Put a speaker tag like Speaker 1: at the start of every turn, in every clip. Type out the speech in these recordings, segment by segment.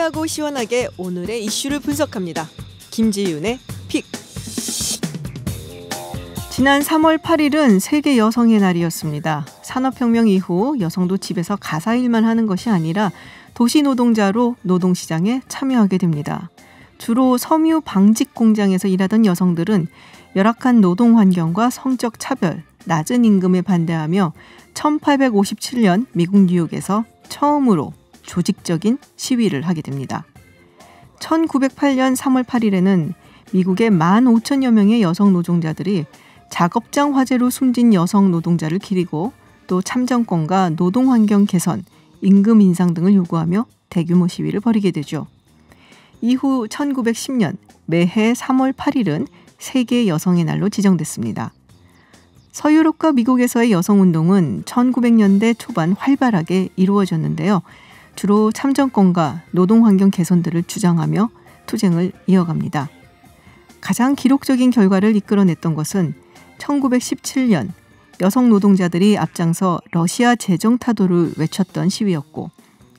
Speaker 1: 편리하고 시원하게 오늘의 이슈를 분석합니다. 김지윤의 픽. 지난 3월 8일은 세계 여성의 날이었습니다. 산업혁명 이후 여성도 집에서 가사일만 하는 것이 아니라 도시 노동자로 노동시장에 참여하게 됩니다. 주로 섬유 방직 공장에서 일하던 여성들은 열악한 노동 환경과 성적 차별, 낮은 임금에 반대하며 1857년 미국 뉴욕에서 처음으로 조직적인 시위를 하게 됩니다. 1908년 3월 8일에는 미국의 15,000여 명의 여성 노동자들이 작업장 화재로 숨진 여성 노동자를 기리고 또 참정권과 노동환경 개선, 임금 인상 등을 요구하며 대규모 시위를 벌이게 되죠. 이후 1910년 매해 3월 8일은 세계 여성의 날로 지정됐습니다. 서유럽과 미국에서의 여성운동은 1900년대 초반 활발하게 이루어졌는데요. 주로 참정권과 노동환경 개선들을 주장하며 투쟁을 이어갑니다. 가장 기록적인 결과를 이끌어냈던 것은 1917년 여성 노동자들이 앞장서 러시아 재정 타도를 외쳤던 시위였고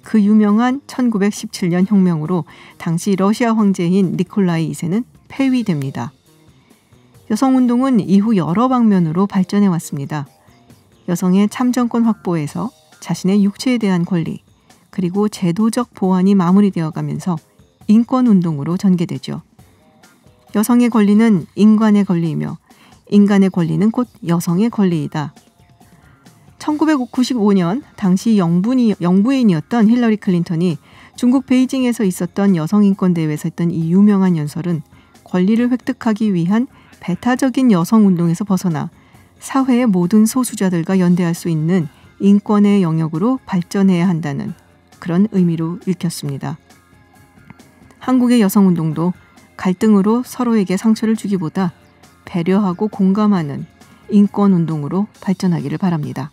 Speaker 1: 그 유명한 1917년 혁명으로 당시 러시아 황제인 니콜라이 2세는 폐위됩니다. 여성운동은 이후 여러 방면으로 발전해 왔습니다. 여성의 참정권 확보에서 자신의 육체에 대한 권리, 그리고 제도적 보완이 마무리되어 가면서 인권운동으로 전개되죠. 여성의 권리는 인간의 권리이며 인간의 권리는 곧 여성의 권리이다. 1995년 당시 영부인이었던 힐러리 클린턴이 중국 베이징에서 있었던 여성인권대회에서 했던 이 유명한 연설은 권리를 획득하기 위한 배타적인 여성운동에서 벗어나 사회의 모든 소수자들과 연대할 수 있는 인권의 영역으로 발전해야 한다는 그런 의미로 읽혔습니다. 한국의 여성운동도 갈등으로 서로에게 상처를 주기보다 배려하고 공감하는 인권운동으로 발전하기를 바랍니다.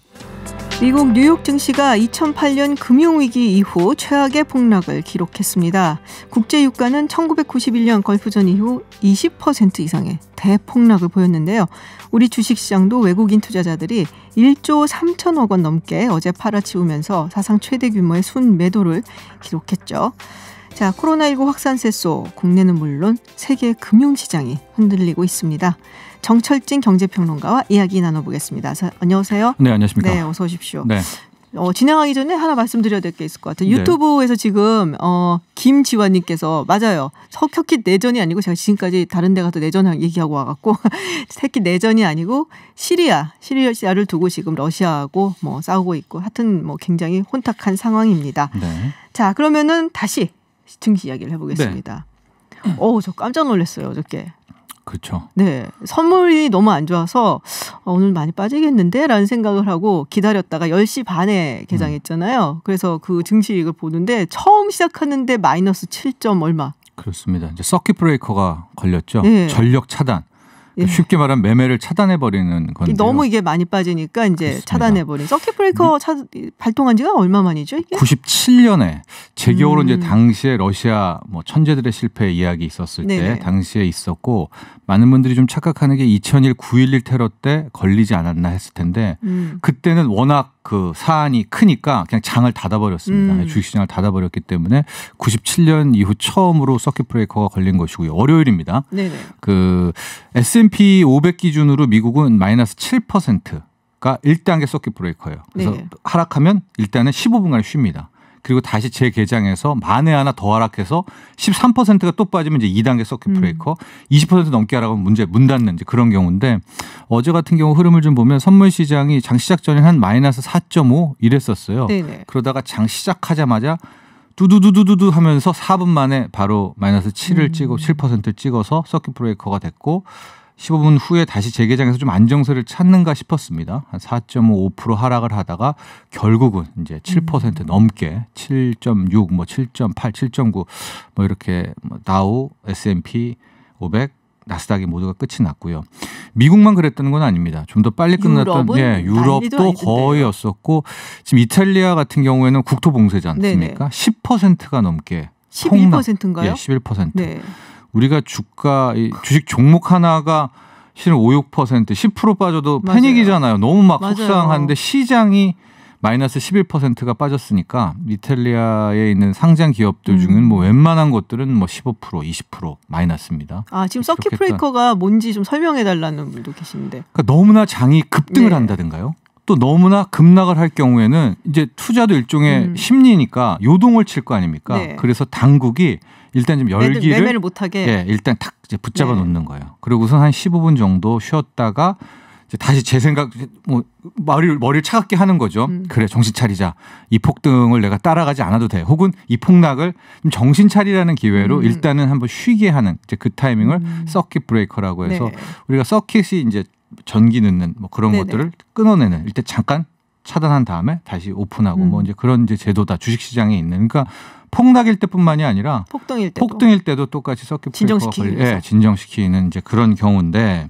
Speaker 1: 미국 뉴욕 증시가 2008년 금융위기 이후 최악의 폭락을 기록했습니다. 국제유가는 1991년 걸프전 이후 20% 이상의 대폭락을 보였는데요. 우리 주식시장도 외국인 투자자들이 1조 3천억 원 넘게 어제 팔아치우면서 사상 최대 규모의 순매도를 기록했죠. 자, 코로나19 확산세 속 국내는 물론 세계 금융시장이 흔들리고 있습니다. 정철진 경제평론가와 이야기 나눠보겠습니다. 안녕하세요.
Speaker 2: 네, 안녕하십니까.
Speaker 1: 네, 어서 오십시오.
Speaker 2: 네.
Speaker 1: 진행하기 전에 하나 말씀드려야 될 게 있을 것 같아요. 유튜브에서 지금 김지환님께서 맞아요. 터키 내전이 아니고 제가 지금까지 다른 데 가서 내전 얘기하고 와갖고 터키 내전이 아니고 시리아를 두고 지금 러시아하고 뭐 싸우고 있고 하여튼 뭐 굉장히 혼탁한 상황입니다.
Speaker 2: 네.
Speaker 1: 자, 그러면은 다시 증시 이야기를 해보겠습니다.
Speaker 2: 네.
Speaker 1: 저 깜짝 놀랐어요, 어저께.
Speaker 2: 그렇죠.
Speaker 1: 네, 선물이 너무 안 좋아서 오늘 많이 빠지겠는데 라는 생각을 하고 기다렸다가 10시 반에 개장했잖아요. 그래서 그 증시익을 보는데 처음 시작하는데 마이너스 7점 얼마.
Speaker 2: 그렇습니다. 이제 서킷 브레이커가 걸렸죠.
Speaker 1: 네.
Speaker 2: 전력 차단.
Speaker 1: 예.
Speaker 2: 쉽게 말하면 매매를 차단해버리는 건데요.
Speaker 1: 너무 이게 많이 빠지니까 이제
Speaker 2: 그렇습니다.
Speaker 1: 차단해버린. 서킷 브레이커 발동한 지가 얼마 만이죠? 이게?
Speaker 2: 97년에 제 기억으로 이제 당시에 러시아 뭐 천재들의 실패 이야기 있었을
Speaker 1: 네네.
Speaker 2: 때 당시에 있었고 많은 분들이 좀 착각하는 게 2001 9.11 테러 때 걸리지 않았나 했을 텐데 그때는 워낙 그 사안이 크니까 그냥 장을 닫아버렸습니다. 주식시장을 닫아버렸기 때문에 97년 이후 처음으로 서킷 브레이커가 걸린 것이고요. 월요일입니다.
Speaker 1: 네네.
Speaker 2: 그 S&P 500 기준으로 미국은 마이너스 7%가 1단계 서킷 브레이커예요. 그래서
Speaker 1: 네.
Speaker 2: 하락하면 일단은 15분간 쉽니다. 그리고 다시 재개장해서 만에 하나 더 하락해서 13%가 또 빠지면 이제 2단계 서킷 브레이커, 20% 넘게 하락하면 문 닫는 이제 그런 경우인데 어제 같은 경우 흐름을 좀 보면 선물 시장이 장 시작 전에 한 마이너스 4.5 이랬었어요.
Speaker 1: 네네.
Speaker 2: 그러다가 장 시작하자마자 두두두두두 하면서 4분 만에 바로 마이너스 7을 찍고 7%를 찍어서 서킷 브레이커가 됐고 15분 후에 다시 재개장해서 좀 안정세를 찾는가 싶었습니다. 한 4.5% 하락을 하다가 결국은 이제 7% 넘게 7.6, 뭐 7.8, 7.9 뭐 이렇게 다우, S&P 500, 나스닥이 모두가 끝이 났고요. 미국만 그랬다는 건 아닙니다. 좀 더 빨리 끝났던 유럽도 거의였었고 지금 이탈리아 같은 경우에는 국토 봉쇄지 않습니까? 10%가 넘게
Speaker 1: 11%인가요?
Speaker 2: 예, 11%.
Speaker 1: 네.
Speaker 2: 우리가 주식 종목 하나가 실은 5, 6%, 10% 빠져도
Speaker 1: 맞아요.
Speaker 2: 패닉이잖아요. 너무 막
Speaker 1: 맞아요.
Speaker 2: 속상한데 시장이 마이너스 11%가 빠졌으니까 이탈리아에 있는 상장 기업들 중에는 뭐 웬만한 것들은 뭐 15%, 20% 마이너스입니다.
Speaker 1: 아, 지금 서킷 브레이커가 뭔지 좀 설명해 달라는 분도 계신데.
Speaker 2: 그러니까 너무나 장이 급등을 한다든가요. 또 너무나 급락을 할 경우에는 이제 투자도 일종의 심리니까 요동을 칠 거 아닙니까?
Speaker 1: 네.
Speaker 2: 그래서 당국이 일단 좀 열기를
Speaker 1: 매매를 못하게
Speaker 2: 일단 탁 이제 붙잡아 놓는 거예요. 그리고 우선 한 15분 정도 쉬었다가 이제 다시 제 생각 뭐 머리를 차갑게 하는 거죠. 그래 정신 차리자. 이 폭등을 내가 따라가지 않아도 돼. 혹은 이 폭락을 좀 정신 차리라는 기회로 일단은 한번 쉬게 하는 이제 그 타이밍을 서킷 브레이커라고 해서 우리가 서킷이 이제 전기 넣는 뭐 그런 것들을 끊어내는 일단 잠깐 차단한 다음에 다시 오픈하고 뭐 이제 그런 이제 제도다 주식시장에 있는. 그러니까 폭락일 때뿐만이 아니라 폭등일 때도 똑같이 서킷 브레이커가 진정시키는 이제 그런 경우인데.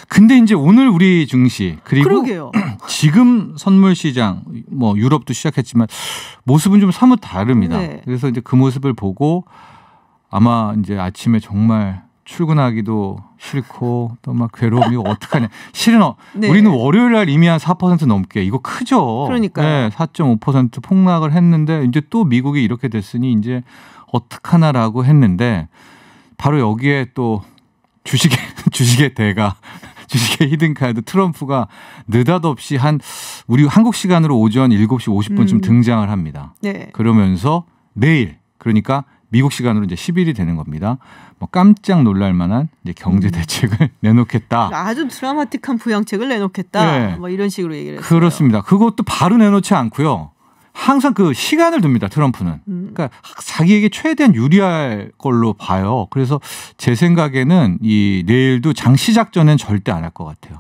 Speaker 2: 근데 이제 오늘 우리 증시 그리고
Speaker 1: 그러게요.
Speaker 2: 지금 선물 시장 뭐 유럽도 시작했지만 모습은 좀 사뭇 다릅니다. 그래서 이제 그 모습을 보고 아마 이제 아침에 정말 출근하기도 싫고 또 막 괴로움이 어떡하냐. 실은 우리는 월요일 날 이미 한 4% 넘게 이거 크죠.
Speaker 1: 그러니까요.
Speaker 2: 4.5% 폭락을 했는데 이제 또 미국이 이렇게 됐으니 이제 어떡하나라고 했는데 바로 여기에 또 주식의 대가 주식의 히든카드 트럼프가 느닷없이 우리 한국 시간으로 오전 7시 50분쯤 등장을 합니다. 그러면서 내일 그러니까 미국 시간으로 이제 10일이 되는 겁니다. 뭐 깜짝 놀랄 만한 이제 경제 대책을 내놓겠다.
Speaker 1: 아주 드라마틱한 부양책을 내놓겠다. 뭐 이런 식으로 얘기를 했어요.
Speaker 2: 그렇습니다. 그것도 바로 내놓지 않고요. 항상 그 시간을 둡니다. 트럼프는. 그러니까 자기에게 최대한 유리할 걸로 봐요. 그래서 제 생각에는 이 내일도 장 시작 전엔 절대 안 할 것 같아요.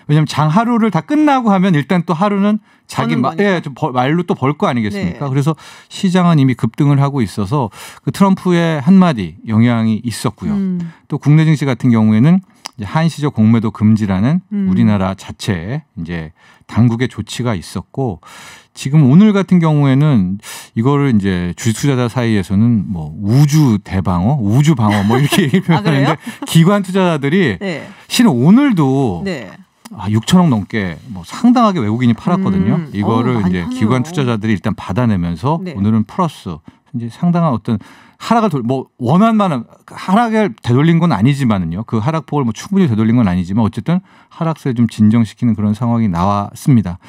Speaker 2: 왜냐하면 장 하루를 다 끝나고 하면 일단 또 하루는 자기 말로 또 벌 거 아니겠습니까? 그래서 시장은 이미 급등을 하고 있어서 그 트럼프의 한마디 영향이 있었고요. 또 국내 증시 같은 경우에는 이제 한시적 공매도 금지라는 우리나라 자체에 이제 당국의 조치가 있었고 지금 오늘 같은 경우에는 이거를 이제 주식 투자자 사이에서는 뭐 우주 대방어, 우주 방어 뭐 이렇게 표현하는데 기관 투자자들이 실은 오늘도 6천억 넘게 뭐 상당하게 외국인이 팔았거든요. 이거를 이제 기관 투자자들이 일단 받아내면서 오늘은 플러스 이제 상당한 어떤 하락을 뭐 원한 만한 하락을 되돌린 건 아니지만은요. 그 하락폭을 뭐 충분히 되돌린 건 아니지만 어쨌든 하락세를 좀 진정시키는 그런 상황이 나왔습니다.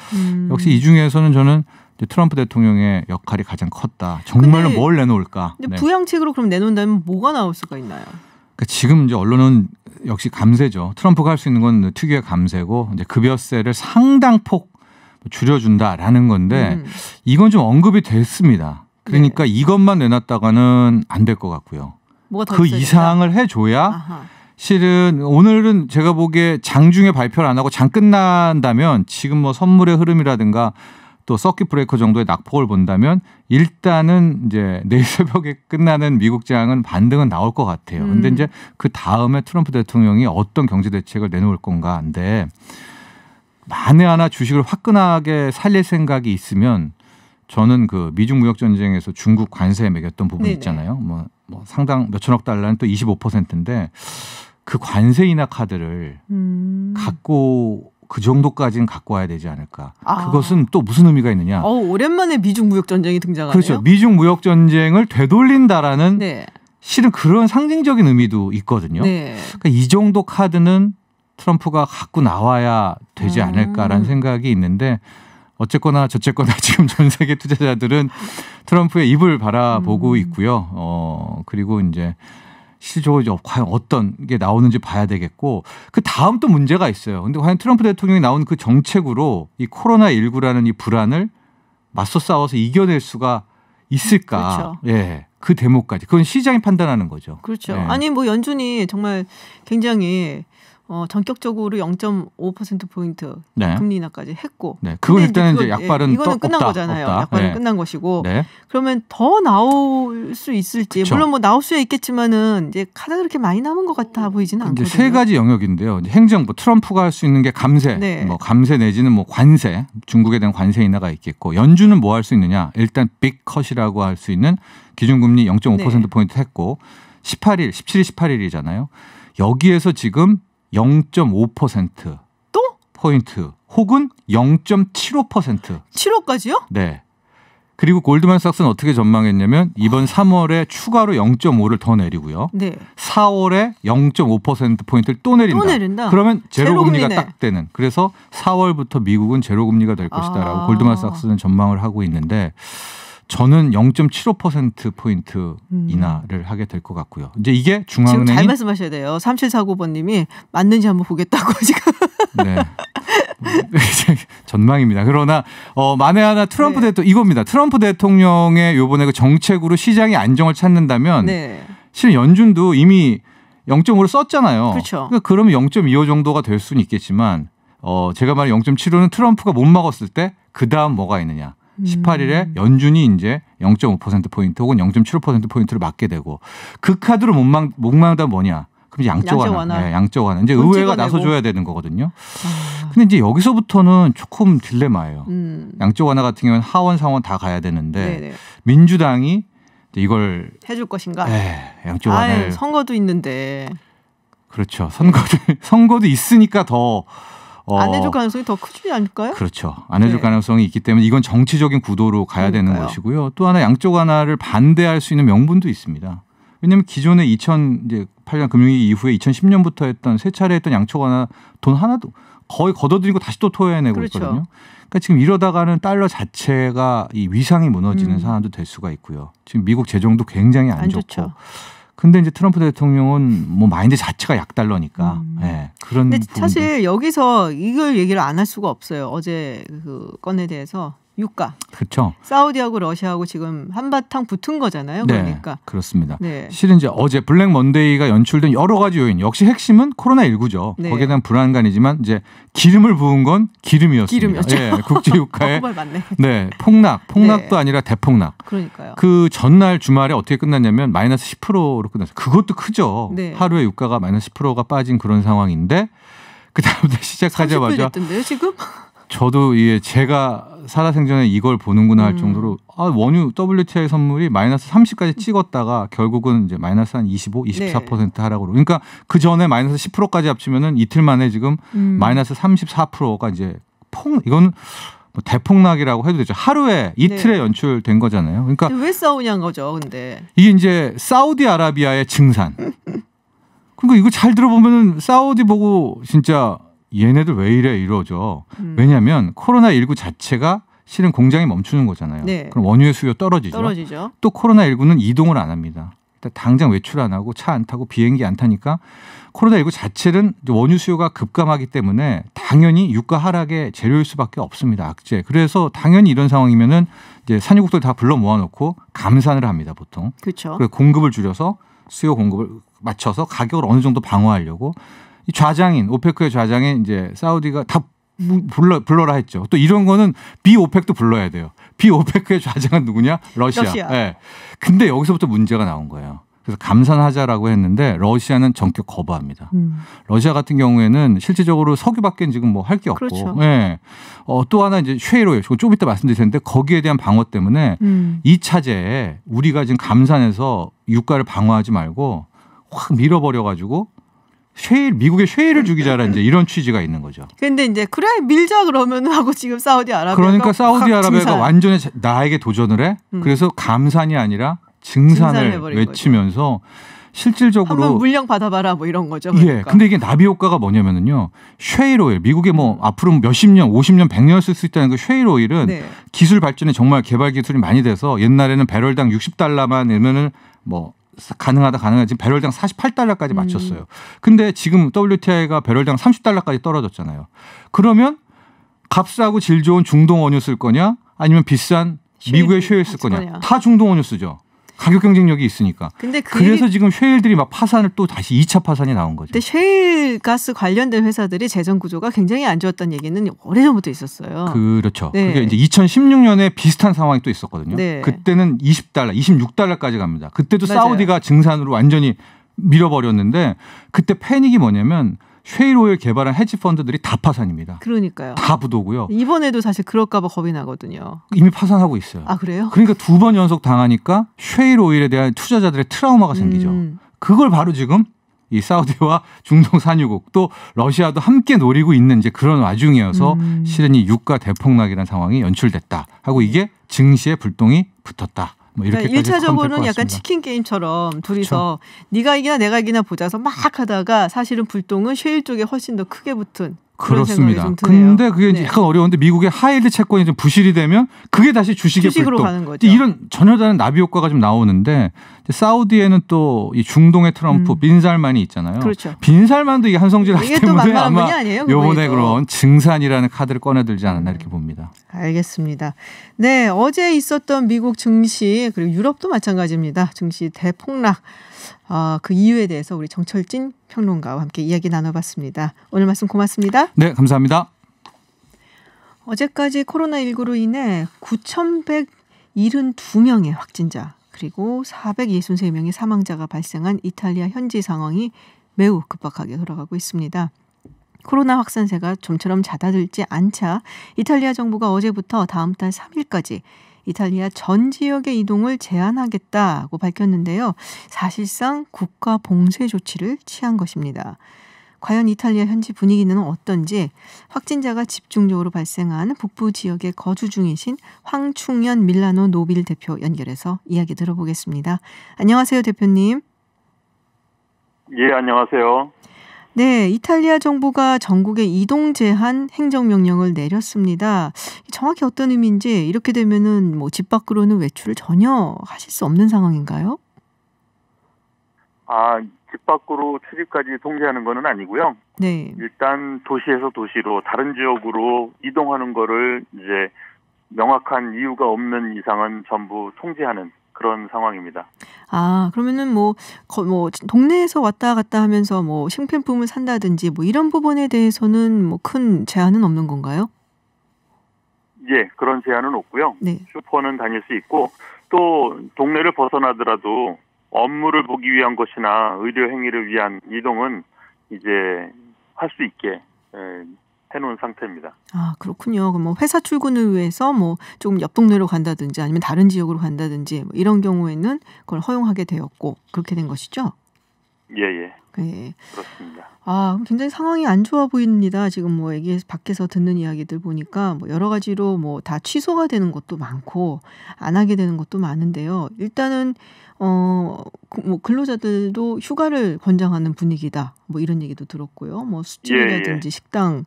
Speaker 2: 역시 이 중에서는 저는 트럼프 대통령의 역할이 가장 컸다. 정말로 뭘 내놓을까?
Speaker 1: 근데 부양책으로 그럼 내놓는다면 뭐가 나올 수가 있나요?
Speaker 2: 그러니까 지금 이제 언론은 역시 감세죠. 트럼프가 할 수 있는 건 특유의 감세고 이제 급여세를 상당폭 줄여준다라는 건데 이건 좀 언급이 됐습니다. 그러니까 이것만 내놨다가는 안 될 것 같고요. 그 이상을 해줘야 실은 오늘은 제가 보기에 장중에 발표를 안 하고 장 끝난다면 지금 뭐 선물의 흐름이라든가 또 서킷 브레이커 정도의 낙폭을 본다면 일단은 이제 내일 새벽에 끝나는 미국 장은 반등은 나올 것 같아요. 근데 이제 그 다음에 트럼프 대통령이 어떤 경제 대책을 내놓을 건가인데 만에 하나 주식을 화끈하게 살릴 생각이 있으면 저는 그 미중 무역 전쟁에서 중국 관세에 매겼던 부분 있잖아요. 뭐 상당 몇천억 달러는 또 25%인데 그 관세 인하 카드를 갖고 그 정도까지는 갖고 와야 되지 않을까. 그것은 또 무슨 의미가 있느냐.
Speaker 1: 오랜만에 미중 무역 전쟁이 등장하네요.
Speaker 2: 그렇죠. 미중 무역 전쟁을 되돌린다라는 실은 그런 상징적인 의미도 있거든요. 그러니까 이 정도 카드는 트럼프가 갖고 나와야 되지 않을까라는 생각이 있는데 어쨌거나 저쨌거나 지금 전 세계 투자자들은 트럼프의 입을 바라보고 있고요. 그리고 이제 실질적으로 과연 어떤 게 나오는지 봐야 되겠고 그 다음 또 문제가 있어요. 근데 과연 트럼프 대통령이 나온 그 정책으로 이 코로나19라는 이 불안을 맞서 싸워서 이겨낼 수가 있을까?
Speaker 1: 그렇죠.
Speaker 2: 그 대목까지. 그건 시장이 판단하는 거죠.
Speaker 1: 그렇죠. 아니 뭐 연준이 정말 굉장히 전격적으로 0.5%포인트 금리 인하까지 했고.
Speaker 2: 그건 일단은 이제 약발은
Speaker 1: 이거는 끝난 거잖아요. 약발은 끝난 것이고. 그러면 더 나올 수 있을지. 그쵸. 물론 뭐 나올 수 있겠지만은 이제 카드가 그렇게 많이 남은 것 같아 보이지는 않거든요.
Speaker 2: 이제 세 가지 영역인데요. 이제 행정부 트럼프가 할 수 있는 게 감세, 뭐 감세 내지는 뭐 관세, 중국에 대한 관세 인하가 있겠고 연준은 뭐 할 수 있느냐? 일단 빅컷이라고 할 수 있는 기준금리 0.5%포인트 했고 17일, 18일이잖아요. 여기에서 지금 0.5%
Speaker 1: 또?
Speaker 2: 포인트 혹은 0.75%.
Speaker 1: 7호까지요?
Speaker 2: 네. 그리고 골드만삭스는 어떻게 전망했냐면 이번 3월에 추가로 0.5를 더 내리고요.
Speaker 1: 네.
Speaker 2: 4월에 0.5%포인트를 또 내린다.
Speaker 1: 또 내린다.
Speaker 2: 그러면 제로금리가
Speaker 1: 제로금리네.
Speaker 2: 딱 되는. 그래서 4월부터 미국은 제로금리가 될 것이다라고 골드만삭스는 전망을 하고 있는데 저는 0.75%포인트 인하를 하게 될 것 같고요. 이제 이게
Speaker 1: 지금
Speaker 2: 중앙은행이
Speaker 1: 잘 말씀하셔야 돼요. 3749번님이 맞는지 한번 보겠다고 지금.
Speaker 2: 네. 전망입니다. 그러나 만에 하나 트럼프
Speaker 1: 네.
Speaker 2: 대통령 이겁니다. 트럼프 대통령의 요번에 그 정책으로 시장이 안정을 찾는다면
Speaker 1: 네.
Speaker 2: 실은 연준도 이미 0.5를 썼잖아요.
Speaker 1: 그렇죠.
Speaker 2: 그러니까 그러면 0.25 정도가 될 수는 있겠지만 제가 말한 0.75는 트럼프가 못 막았을 때 그다음 뭐가 있느냐. 18일에 연준이 이제 0.5%포인트 혹은 0.75%포인트를 맞게 되고 그 카드로 못 막는다면 뭐냐. 그럼 양적 완화. 네, 양적 완화. 이제 의회가 나서줘야 되는 거거든요. 근데 이제 여기서부터는 조금 딜레마예요. 양적 완화 같은 경우는 하원, 상원 다 가야 되는데
Speaker 1: 네네.
Speaker 2: 민주당이 이걸
Speaker 1: 해줄 것인가?
Speaker 2: 양적 완화를
Speaker 1: 선거도 있는데.
Speaker 2: 그렇죠. 선거도 있으니까 더
Speaker 1: 안 해줄 가능성이 더 크지 않을까요?
Speaker 2: 그렇죠. 안 해줄 가능성이 있기 때문에 이건 정치적인 구도로 가야 되는 것이고요. 또 하나 양적 완화를 반대할 수 있는 명분도 있습니다. 왜냐하면 기존에 2008년 금융위기 이후에 2010년부터 했던 세 차례 했던 양적 완화 돈 하나도 거의 걷어들이고 다시 또 토해내고
Speaker 1: 그렇죠.
Speaker 2: 있거든요. 그러니까 지금 이러다가는 달러 자체가 이 위상이 무너지는 상황도 될 수가 있고요. 지금 미국 재정도 굉장히 안 좋고.
Speaker 1: 좋죠.
Speaker 2: 근데 이제 트럼프 대통령은 뭐 마인드 자체가 약달러니까 네, 그런.
Speaker 1: 근데
Speaker 2: 부분도.
Speaker 1: 사실 여기서 이걸 얘기를 안 할 수가 없어요. 어제 그 건에 대해서 유가.
Speaker 2: 그렇죠.
Speaker 1: 사우디하고 러시아하고 지금 한바탕 붙은 거잖아요. 그러니까.
Speaker 2: 네, 그렇습니다.
Speaker 1: 네.
Speaker 2: 실은 이제 어제 블랙 먼데이가 연출된 여러 가지 요인. 역시 핵심은 코로나19죠.
Speaker 1: 네.
Speaker 2: 거기에 대한 불안감이지만 이제 기름을 부은 건 기름이었습니다.
Speaker 1: 기름이었죠.
Speaker 2: 예, 국제 유가의
Speaker 1: 맞네.
Speaker 2: 네, 폭락도
Speaker 1: 네.
Speaker 2: 아니라 대폭락.
Speaker 1: 그러니까요.
Speaker 2: 그 전날 주말에 어떻게 끝났냐면 마이너스 10%로 끝났어요. 그것도 크죠.
Speaker 1: 네.
Speaker 2: 하루에 유가가 마이너스 10%가 빠진 그런 상황인데 그 다음부터 시작하자마자
Speaker 1: 30분 됐던데요, 지금?
Speaker 2: 저도 제가 살아생전에 이걸 보는구나 할 정도로 원유 WTI 선물이 마이너스 30까지 찍었다가 결국은 이제 마이너스 한 25, 24% 하락으로. 그러니까 그 전에 마이너스 10%까지 합치면은 이틀 만에 지금 마이너스 34%가 이제 이건 뭐 대폭락이라고 해도 되죠. 하루에 이틀에 연출된 거잖아요. 그러니까
Speaker 1: 왜 싸우냐는 거죠, 근데.
Speaker 2: 이게 이제 사우디아라비아의 증산. 그러니까 이거 잘 들어보면은 사우디 보고 진짜 얘네들 왜 이래 이러죠. 왜냐하면 코로나19 자체가 실은 공장이 멈추는 거잖아요.
Speaker 1: 네.
Speaker 2: 그럼 원유의 수요 떨어지죠. 또 코로나19는 이동을 안 합니다. 당장 외출 안 하고 차 안 타고 비행기 안 타니까 코로나19 자체는 원유 수요가 급감하기 때문에 당연히 유가 하락의 재료일 수밖에 없습니다. 악재. 그래서 당연히 이런 상황이면은 이제 산유국들 다 불러 모아놓고 감산을 합니다. 보통.
Speaker 1: 그렇죠.
Speaker 2: 그래서 공급을 줄여서 수요 공급을 맞춰서 가격을 어느 정도 방어하려고 이 좌장인 오페크의 좌장에 이제 사우디가 다 불러라 했죠. 또 이런 거는 비오펙도 불러야 돼요. 비오페크의 좌장은 누구냐? 러시아. 네. 근데 여기서부터 문제가 나온 거예요. 그래서 감산하자라고 했는데 러시아는 전격 거부합니다. 러시아 같은 경우에는 실질적으로 석유밖에 지금 뭐 할 게 없고.
Speaker 1: 그렇죠.
Speaker 2: 네. 또 하나 이제 쉐일오일. 좀 이따 말씀드릴 텐데 거기에 대한 방어 때문에 이 차제에 우리가 지금 감산해서 유가를 방어하지 말고 확 밀어버려가지고 미국의 쉐일을 죽이자라 이제 이런 취지가 있는 거죠.
Speaker 1: 근데 이제 그래 밀자 그러면 하고 지금 사우디아라비아가
Speaker 2: 그러니까 사우디아라비아가 완전히 나에게 도전을 해. 그래서 감산이 아니라 증산을 외치면서 실질적으로
Speaker 1: 한번 물량 받아봐라 뭐 이런 거죠.
Speaker 2: 그러니까. 예. 근데 이게 나비 효과가 뭐냐면은요. 쉐일오일 미국에 뭐 앞으로 몇십 년, 50년, 100년 쓸 수 있다는 그 쉐일오일은 기술 발전에 정말 개발 기술이 많이 돼서 옛날에는 배럴당 60달러만 내면은 뭐 가능하다 지금 배럴당 48달러까지 맞췄어요. 근데 지금 WTI가 배럴당 30달러까지 떨어졌잖아요. 그러면 값싸고 질 좋은 중동 원유 쓸 거냐 아니면 비싼 미국의 쉐일 쓸 거냐. 다 중동 원유 쓰죠. 가격 경쟁력이 있으니까.
Speaker 1: 근데
Speaker 2: 그래서 지금 쉐일들이 막 파산을 또 다시 2차 파산이 나온 거죠.
Speaker 1: 근데 쉐일 가스 관련된 회사들이 재정 구조가 굉장히 안 좋았다는 얘기는 오래전부터 있었어요.
Speaker 2: 그렇죠. 그게 이제 2016년에 비슷한 상황이 또 있었거든요.
Speaker 1: 네.
Speaker 2: 그때는 20달러, 26달러까지 갑니다. 그때도 맞아요. 사우디가 증산으로 완전히 밀어버렸는데 그때 패닉이 뭐냐면 쉐일오일 개발한 헤지 펀드들이 다 파산입니다.
Speaker 1: 그러니까요.
Speaker 2: 다 부도고요.
Speaker 1: 이번에도 사실 그럴까 봐 겁이 나거든요.
Speaker 2: 이미 파산하고 있어요.
Speaker 1: 아 그래요?
Speaker 2: 그러니까 2번 연속 당하니까 쉐일오일에 대한 투자자들의 트라우마가 생기죠. 그걸 바로 지금 이 사우디와 중동 산유국 또 러시아도 함께 노리고 있는 이제 그런 와중이어서 실은 이 유가 대폭락이라는 상황이 연출됐다 하고 이게 증시에 불똥이 붙었다. 뭐 이렇게까지
Speaker 1: 그러니까 1차적으로는 약간 치킨 게임처럼 둘이서 그렇죠. 네가 이기나 내가 이기나 보자서 막 하다가 사실은 불똥은 셰일 쪽에 훨씬 더 크게 붙은
Speaker 2: 그렇습니다. 근데 그게 이제 약간 어려운데 미국의 하이드 채권이 좀 부실이 되면 그게 다시 주식으로
Speaker 1: 가는 거죠.
Speaker 2: 이런 전혀 다른 나비 효과가 좀 나오는데 사우디에는 또 이 중동의 트럼프 빈살만이 있잖아요.
Speaker 1: 그렇죠.
Speaker 2: 빈살만도 이게 한성질 하기 때문에 아마
Speaker 1: 요번에
Speaker 2: 그런 증산이라는 카드를 꺼내들지 않았나 이렇게 봅니다.
Speaker 1: 알겠습니다. 네, 어제 있었던 미국 증시 그리고 유럽도 마찬가지입니다. 증시 대폭락. 그 이유에 대해서 우리 정철진 평론가와 함께 이야기 나눠봤습니다. 오늘 말씀 고맙습니다.
Speaker 2: 네, 감사합니다.
Speaker 1: 어제까지 코로나19로 인해 9,172명의 확진자 그리고 463명의 사망자가 발생한 이탈리아 현지 상황이 매우 급박하게 돌아가고 있습니다. 코로나 확산세가 좀처럼 잦아들지 않자 이탈리아 정부가 어제부터 다음 달 3일까지 이탈리아 전 지역의 이동을 제한하겠다고 밝혔는데요. 사실상 국가 봉쇄 조치를 취한 것입니다. 과연 이탈리아 현지 분위기는 어떤지 확진자가 집중적으로 발생한 북부 지역에 거주 중이신 황충현 밀라노 노빌 대표 연결해서 이야기 들어보겠습니다. 안녕하세요, 대표님.
Speaker 3: 예, 안녕하세요.
Speaker 1: 네, 이탈리아 정부가 전국에 이동 제한 행정명령을 내렸습니다. 정확히 어떤 의미인지 이렇게 되면은 뭐 집 밖으로는 외출을 전혀 하실 수 없는 상황인가요?
Speaker 3: 집 밖으로 출입까지 통제하는 건 아니고요.
Speaker 1: 네.
Speaker 3: 일단 도시에서 도시로 다른 지역으로 이동하는 거를 이제 명확한 이유가 없는 이상은 전부 통제하는 그런 상황입니다.
Speaker 1: 그러면은 뭐 동네에서 왔다 갔다 하면서 뭐 생필품을 산다든지 뭐 이런 부분에 대해서는 뭐 큰 제한은 없는 건가요?
Speaker 3: 예, 그런 제한은 없고요.
Speaker 1: 네.
Speaker 3: 슈퍼는 다닐 수 있고 또 동네를 벗어나더라도 업무를 보기 위한 것이나 의료 행위를 위한 이동은 이제 할 수 있게 해놓은 상태입니다.
Speaker 1: 그렇군요. 그럼 뭐 회사 출근을 위해서 뭐 조금 옆 동네로 간다든지 아니면 다른 지역으로 간다든지 뭐 이런 경우에는 그걸 허용하게 되었고 그렇게 된 것이죠?
Speaker 3: 예.
Speaker 1: 네.
Speaker 3: 그렇습니다.
Speaker 1: 굉장히 상황이 안 좋아 보입니다. 지금 뭐 여기 밖에서 듣는 이야기들 보니까 뭐 여러 가지로 뭐 다 취소가 되는 것도 많고 안 하게 되는 것도 많은데요. 일단은 뭐 근로자들도 휴가를 권장하는 분위기다. 뭐 이런 얘기도 들었고요. 뭐 술집이라든지 식당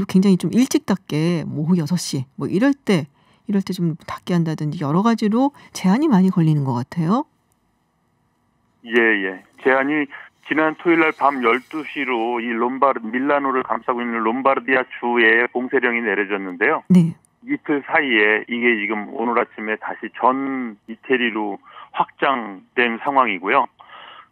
Speaker 1: 굉장히 좀 일찍 닫게 뭐 오후 6시 뭐 이럴 때 좀 닫게 한다든지 여러 가지로 제한이 많이 걸리는 것 같아요.
Speaker 3: 예. 제한이 지난 토요일 날 밤 12시로 이 밀라노를 감싸고 있는 롬바르디아 주에 봉쇄령이 내려졌는데요.
Speaker 1: 네.
Speaker 3: 이틀 사이에 이게 지금 오늘 아침에 다시 전 이태리로 확장된 상황이고요.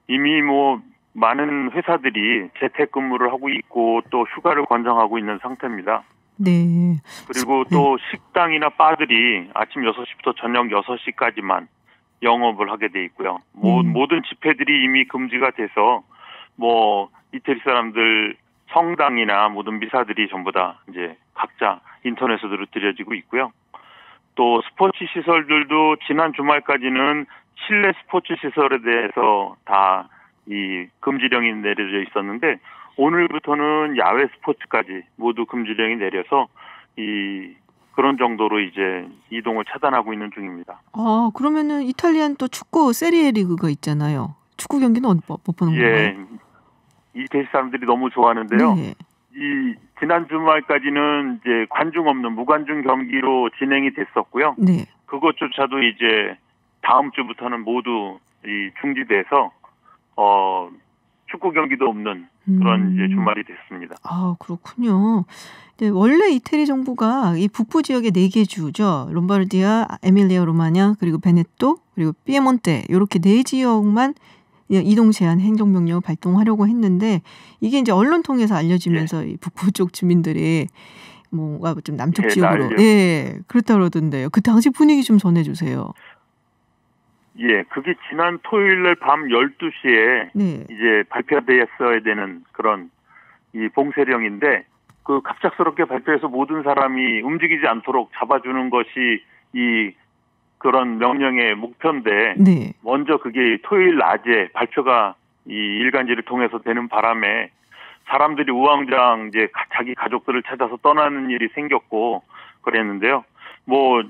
Speaker 3: 이미 뭐 많은 회사들이 재택근무를 하고 있고 또 휴가를 권장하고 있는 상태입니다.
Speaker 1: 네.
Speaker 3: 그리고 또 식당이나 바들이 아침 6시부터 저녁 6시까지만 영업을 하게 돼 있고요. 모든 집회들이 이미 금지가 돼서 뭐 이태리 사람들 성당이나 모든 미사들이 전부 다 이제 각자 인터넷으로 드려지고 있고요. 또 스포츠 시설들도 지난 주말까지는 실내 스포츠 시설에 대해서 다 이 금지령이 내려져 있었는데 오늘부터는 야외 스포츠까지 모두 금지령이 내려서 그런 정도로 이제 이동을 차단하고 있는 중입니다.
Speaker 1: 그러면은 이탈리안 또 축구 세리에 리그가 있잖아요. 축구 경기는 못 보는 건가요?
Speaker 3: 예. 이태리 사람들이 너무 좋아하는데요.
Speaker 1: 네.
Speaker 3: 이 지난 주말까지는 이제 관중 없는 무관중 경기로 진행이 됐었고요.
Speaker 1: 네.
Speaker 3: 그것조차도 이제 다음 주부터는 모두 중지돼서 축구 경기도 없는 그런 이제 주말이 됐습니다.
Speaker 1: 그렇군요. 네, 원래 이태리 정부가 이 북부 지역의 4개 주죠. 롬바르디아, 에밀리아 로마냐, 그리고 베네토, 그리고 피에몬테 이렇게 4지역만 이동 제한 행정명령을 발동하려고 했는데 이게 이제 언론 통해서 알려지면서 이 북부 쪽 주민들이 뭔가 좀 남쪽 지역으로 그렇다 그러던데요. 그 당시 분위기 좀 전해주세요.
Speaker 3: 예, 그게 지난 토요일 날 밤 12시에 이제 발표되었어야 되는 그런 이 봉쇄령인데 그 갑작스럽게 발표해서 모든 사람이 움직이지 않도록 잡아주는 것이 그런 명령의 목표인데 먼저 그게 토요일 낮에 발표가 이 일간지를 통해서 되는 바람에 사람들이 우왕좌왕 이제 자기 가족들을 찾아서 떠나는 일이 생겼고 그랬는데요. 뭐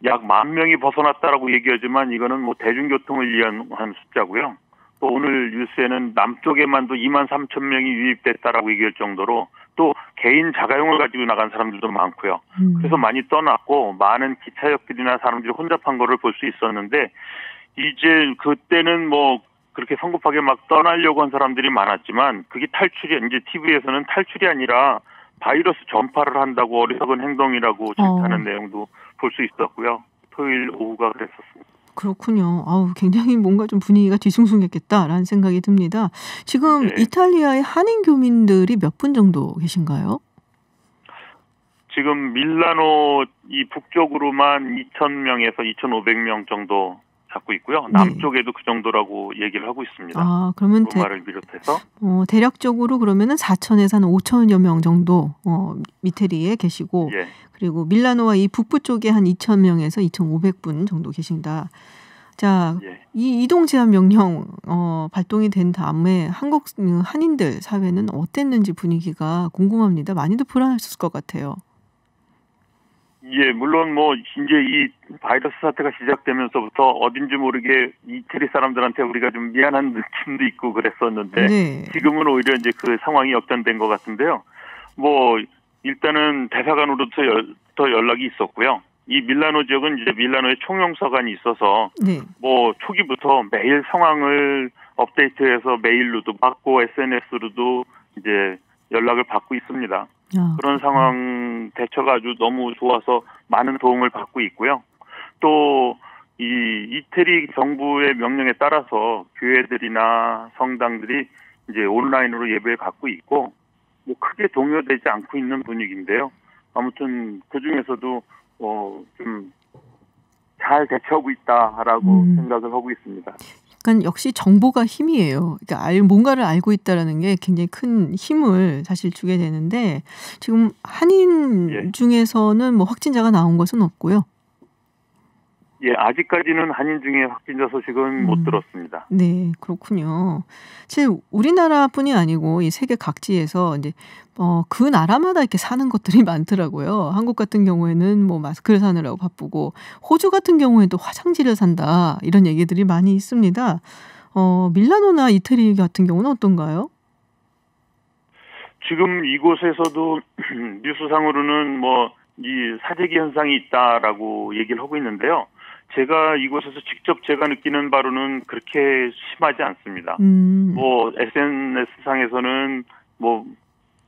Speaker 3: 약 10,000명이 벗어났다라고 얘기하지만 이거는 뭐 대중교통을 이용한 숫자고요. 또 오늘 뉴스에는 남쪽에만도 23,000명이 유입됐다라고 얘기할 정도로 또 개인 자가용을 가지고 나간 사람들도 많고요. 그래서 많이 떠났고 많은 기차역들이나 사람들이 혼잡한 거를 볼 수 있었는데 이제 그때는 뭐 그렇게 성급하게 막 떠나려고 한 사람들이 많았지만 그게 탈출이 이제 TV에서는 탈출이 아니라 바이러스 전파를 한다고 어리석은 행동이라고 질타하는 내용도 볼 수 있었고요. 토요일 오후가 그랬었습니다.
Speaker 1: 그렇군요. 아우, 굉장히 뭔가 좀 분위기가 뒤숭숭했겠다라는 생각이 듭니다. 지금
Speaker 3: 네.
Speaker 1: 이탈리아의 한인 교민들이 몇 분 정도 계신가요?
Speaker 3: 지금 밀라노 이 북쪽으로만 2,000명에서 2,500명 정도 잡고 있고요. 남쪽에도 그 정도라고 얘기를 하고 있습니다.
Speaker 1: 아, 그러면
Speaker 3: 로마를 비롯해서
Speaker 1: 대략적으로 그러면은 4,000에서 한 5,000여 명 정도 이태리에 계시고,
Speaker 3: 예.
Speaker 1: 그리고 밀라노와 이 북부 쪽에 한 2,000명에서 2,500분 정도 계신다. 자,
Speaker 3: 예.
Speaker 1: 이 이동 제한 명령 발동이 된 다음에 한국 한인들 사회는 어땠는지 분위기가 궁금합니다. 많이들 불안하셨을 것 같아요.
Speaker 3: 예, 물론 뭐 이제 이 바이러스 사태가 시작되면서부터 어딘지 모르게 이태리 사람들한테 우리가 좀 미안한 느낌도 있고 그랬었는데
Speaker 1: 네.
Speaker 3: 지금은 오히려 이제 그 상황이 역전된 것 같은데요. 뭐 일단은 대사관으로부터 연락이 있었고요. 이 밀라노 지역은 이제 밀라노에 총영사관이 있어서
Speaker 1: 네.
Speaker 3: 뭐 초기부터 매일 상황을 업데이트해서 메일로도 받고 SNS로도 이제 연락을 받고 있습니다. 그런 상황 대처가 아주 너무 좋아서 많은 도움을 받고 있고요. 또 이 이태리 정부의 명령에 따라서 교회들이나 성당들이 이제 온라인으로 예배를 갖고 있고 뭐 크게 동요되지 않고 있는 분위기인데요. 아무튼 그 중에서도 좀 잘 대처하고 있다라고 생각을 하고 있습니다.
Speaker 1: 그러니까 역시 정보가 힘이에요. 그러니까 뭔가를 알고 있다라는 게 굉장히 큰 힘을 사실 주게 되는데 지금 한인 중에서는 뭐 확진자가 나온 것은 없고요.
Speaker 3: 예, 아직까지는 한인 중에 확진자 소식은 못 들었습니다.
Speaker 1: 네, 그렇군요. 사실 우리나라뿐이 아니고 이 세계 각지에서 이제 그 나라마다 이렇게 사는 것들이 많더라고요. 한국 같은 경우에는 뭐 마스크를 사느라고 바쁘고 호주 같은 경우에는 또 화장지를 산다 이런 얘기들이 많이 있습니다. 밀라노나 이태리 같은 경우는 어떤가요?
Speaker 3: 지금 이곳에서도 뉴스상으로는 뭐 이 사재기 현상이 있다라고 얘기를 하고 있는데요. 제가 이곳에서 직접 제가 느끼는 바로는 그렇게 심하지 않습니다. 뭐 SNS상에서는 뭐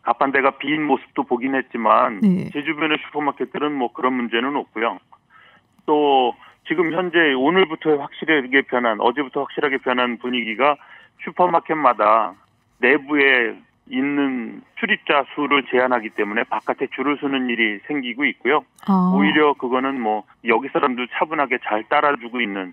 Speaker 3: 가판대가 빈 모습도 보긴 했지만 제 주변의 슈퍼마켓들은 뭐 그런 문제는 없고요. 또 지금 현재 오늘부터 확실하게 변한 어제부터 확실하게 변한 분위기가 슈퍼마켓마다 내부에 있는 출입자 수를 제한하기 때문에 바깥에 줄을 서는 일이 생기고 있고요. 오히려 그거는 뭐 여기 사람들 차분하게 잘 따라주고 있는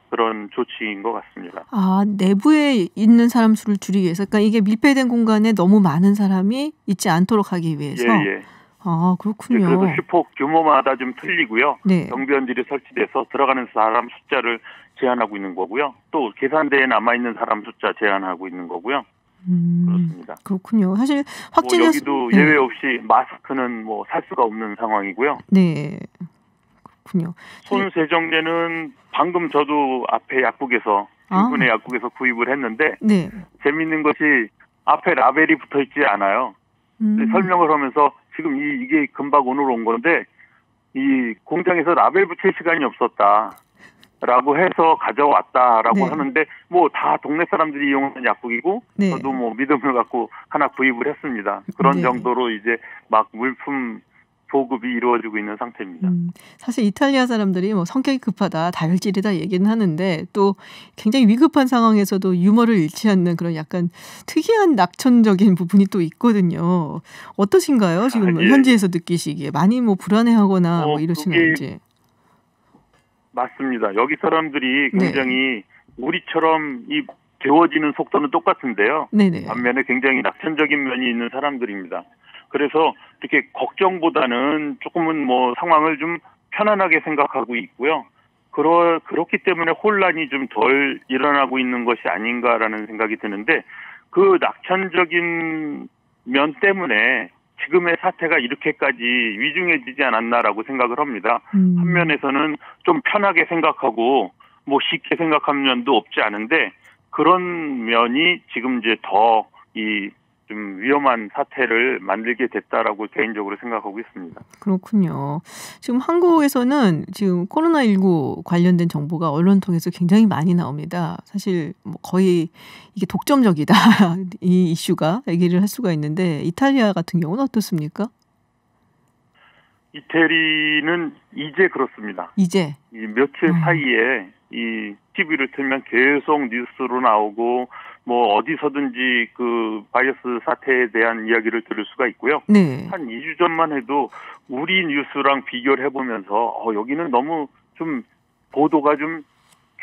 Speaker 3: 그런 조치인 것 같습니다.
Speaker 1: 아, 내부에 있는 사람 수를 줄이기 위해서, 그러니까 이게 밀폐된 공간에 너무 많은 사람이 있지 않도록 하기 위해서.
Speaker 3: 예.
Speaker 1: 아, 그렇군요.
Speaker 3: 그래도 슈퍼 규모마다 좀 틀리고요.
Speaker 1: 네.
Speaker 3: 경비원들이 설치돼서 들어가는 사람 숫자를 제한하고 있는 거고요. 또 계산대에 남아 있는 사람 숫자 제한하고 있는 거고요. 그렇습니다.
Speaker 1: 그렇군요. 사실 확진자
Speaker 3: 여기도 예외 없이 마스크는 뭐 살 수가 없는 상황이고요.
Speaker 1: 네, 그렇군요.
Speaker 3: 손 세정제는 방금 저도 앞에 약국에서 인근의 약국에서 구입을 했는데 재미있는 것이 앞에 라벨이 붙어 있지 않아요. 설명을 하면서 지금 이게 금방 오늘 온 건데 이 공장에서 라벨 붙일 시간이 없었다. 라고 해서 가져왔다라고 하는데 뭐 다 동네 사람들이 이용하는 약국이고 저도 뭐 믿음을 갖고 하나 구입을 했습니다. 그런 정도로 이제 막 물품 보급이 이루어지고 있는 상태입니다.
Speaker 1: 사실 이탈리아 사람들이 뭐 성격이 급하다, 다혈질이다 얘기는 하는데 또 굉장히 위급한 상황에서도 유머를 잃지 않는 그런 약간 특이한 낙천적인 부분이 또 있거든요. 어떠신가요? 지금 현지에서 느끼시기에 많이 뭐 불안해하거나 뭐 이러시는지.
Speaker 3: 맞습니다. 여기 사람들이 굉장히 우리처럼 이 데워지는 속도는 똑같은데요. 반면에 굉장히 낙천적인 면이 있는 사람들입니다. 그래서 이렇게 걱정보다는 조금은 뭐 상황을 좀 편안하게 생각하고 있고요. 그렇기 때문에 혼란이 좀 덜 일어나고 있는 것이 아닌가라는 생각이 드는데 그 낙천적인 면 때문에 지금의 사태가 이렇게까지 위중해지지 않았나라고 생각을 합니다. 한면에서는 좀 편하게 생각하고 뭐 쉽게 생각한 면도 없지 않은데 그런 면이 지금 이제 더 좀 위험한 사태를 만들게 됐다라고 개인적으로 생각하고 있습니다.
Speaker 1: 그렇군요. 지금 한국에서는 지금 코로나19 관련된 정보가 언론 통해서 굉장히 많이 나옵니다. 사실 뭐 거의 이게 독점적이다 이 이슈가 얘기를 할 수가 있는데 이탈리아 같은 경우는 어떻습니까?
Speaker 3: 이태리는 이제 그렇습니다.
Speaker 1: 이제
Speaker 3: 이 며칠 사이에 이 TV를 틀면 계속 뉴스로 나오고 뭐 어디서든지 그 바이러스 사태에 대한 이야기를 들을 수가 있고요.
Speaker 1: 네.
Speaker 3: 한 2주 전만 해도 우리 뉴스랑 비교를 해보면서 여기는 너무 좀 보도가 좀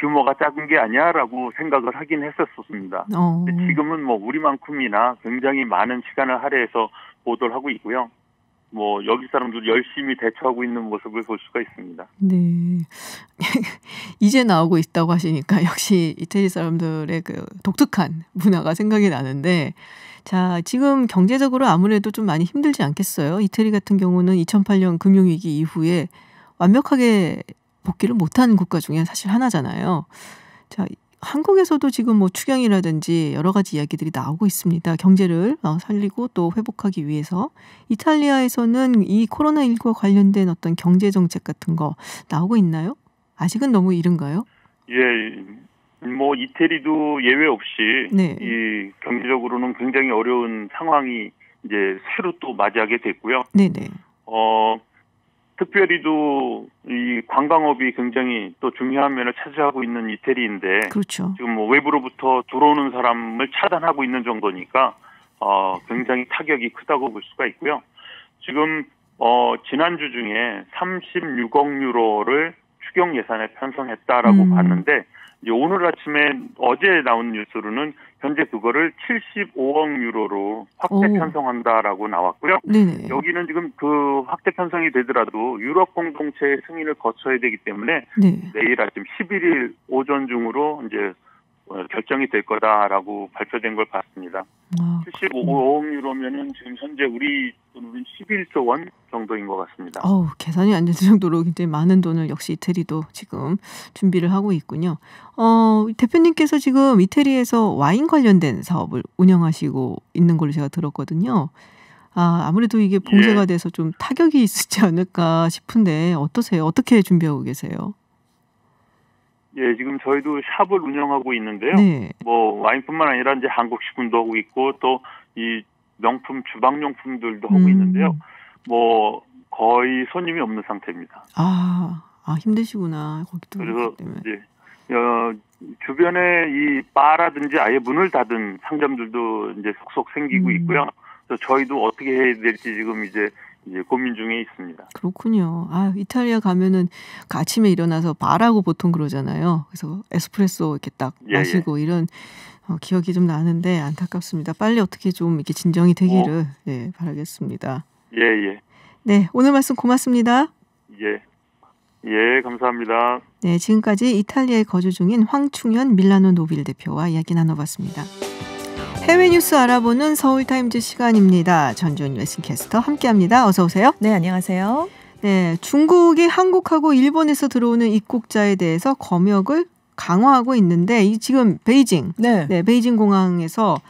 Speaker 3: 규모가 작은 게 아니야라고 생각을 하긴 했었습니다. 근데 지금은 뭐 우리만큼이나 굉장히 많은 시간을 할애해서 보도를 하고 있고요. 뭐 여기 사람들 열심히 대처하고 있는 모습을 볼 수가 있습니다.
Speaker 1: 네. 이제 나오고 있다고 하시니까 역시 이태리 사람들의 그 독특한 문화가 생각이 나는데 자, 지금 경제적으로 아무래도 좀 많이 힘들지 않겠어요? 이태리 같은 경우는 2008년 금융위기 이후에 완벽하게 복귀를 못한 국가 중에 사실 하나잖아요. 자, 한국에서도 지금 뭐 추경이라든지 여러 가지 이야기들이 나오고 있습니다. 경제를 살리고 또 회복하기 위해서. 이탈리아에서는 이 코로나19와 관련된 어떤 경제 정책 같은 거 나오고 있나요? 아직은 너무 이른가요?
Speaker 3: 예, 뭐 이태리도 예외 없이
Speaker 1: 네.
Speaker 3: 이 경제적으로는 굉장히 어려운 상황이 이제 새로 또 맞이하게 됐고요.
Speaker 1: 네네.
Speaker 3: 특별히도 이 관광업이 굉장히 또 중요한 면을 차지하고 있는 이태리인데,
Speaker 1: 그렇죠.
Speaker 3: 지금 뭐 외부로부터 들어오는 사람을 차단하고 있는 정도니까 굉장히 타격이 크다고 볼 수가 있고요. 지금 지난주 중에 36억 유로를 추경 예산에 편성했다라고 봤는데, 이제 오늘 아침에 어제 나온 뉴스로는 현재 그거를 75억 유로로 확대 편성한다라고 나왔고요.
Speaker 1: 네네.
Speaker 3: 여기는 지금 그 확대 편성이 되더라도 유럽 공동체의 승인을 거쳐야 되기 때문에
Speaker 1: 네.
Speaker 3: 내일 아침 11일 오전 중으로 이제 결정이 될 거다라고 발표된 걸 봤습니다. 75억 유로면은 지금 현재 우리 돈으로는 11조 원 정도인 것 같습니다.
Speaker 1: 계산이 안 되는 정도로 굉장히 많은 돈을 역시 이태리도 지금 준비를 하고 있군요. 대표님께서 지금 이태리에서 와인 관련된 사업을 운영하시고 있는 걸로 제가 들었거든요. 아무래도 이게 봉쇄가 돼서 좀 타격이 있지 않을까 싶은데 어떠세요? 어떻게 준비하고 계세요?
Speaker 3: 예, 지금 저희도 샵을 운영하고 있는데요.
Speaker 1: 네.
Speaker 3: 뭐 와인뿐만 아니라 이제 한국식품도 하고 있고 또 이 명품 주방용품들도 하고 있는데요. 뭐 거의 손님이 없는 상태입니다.
Speaker 1: 힘드시구나. 거기도.
Speaker 3: 그래서 이제 주변에 이 바라든지 아예 문을 닫은 상점들도 이제 속속 생기고 있고요. 그래서 저희도 어떻게 해야 될지 지금 이제 고민 중에 있습니다.
Speaker 1: 그렇군요. 이탈리아 가면은 그 아침에 일어나서 바라고 보통 그러잖아요. 그래서 에스프레소 이렇게 딱 마시고 이런 기억이 좀 나는데 안타깝습니다. 빨리 어떻게 좀 이렇게 진정이 되기를 바라겠습니다.
Speaker 3: 예.
Speaker 1: 네, 오늘 말씀 고맙습니다.
Speaker 3: 예, 감사합니다.
Speaker 1: 네, 지금까지 이탈리아에 거주 중인 황충현 밀라노 노빌 대표와 이야기 나눠봤습니다. 해외 뉴스 알아보는 서울타임즈 시간입니다. 전주현 웨스캐스터 함께합니다. 어서 오세요.
Speaker 4: 네, 안녕하세요.
Speaker 1: 네, 중국이 한국하고 일본에서 들어오는 입국자에 대해서 검역을 강화하고 있는데 지금 베이징, 베이징 공항에서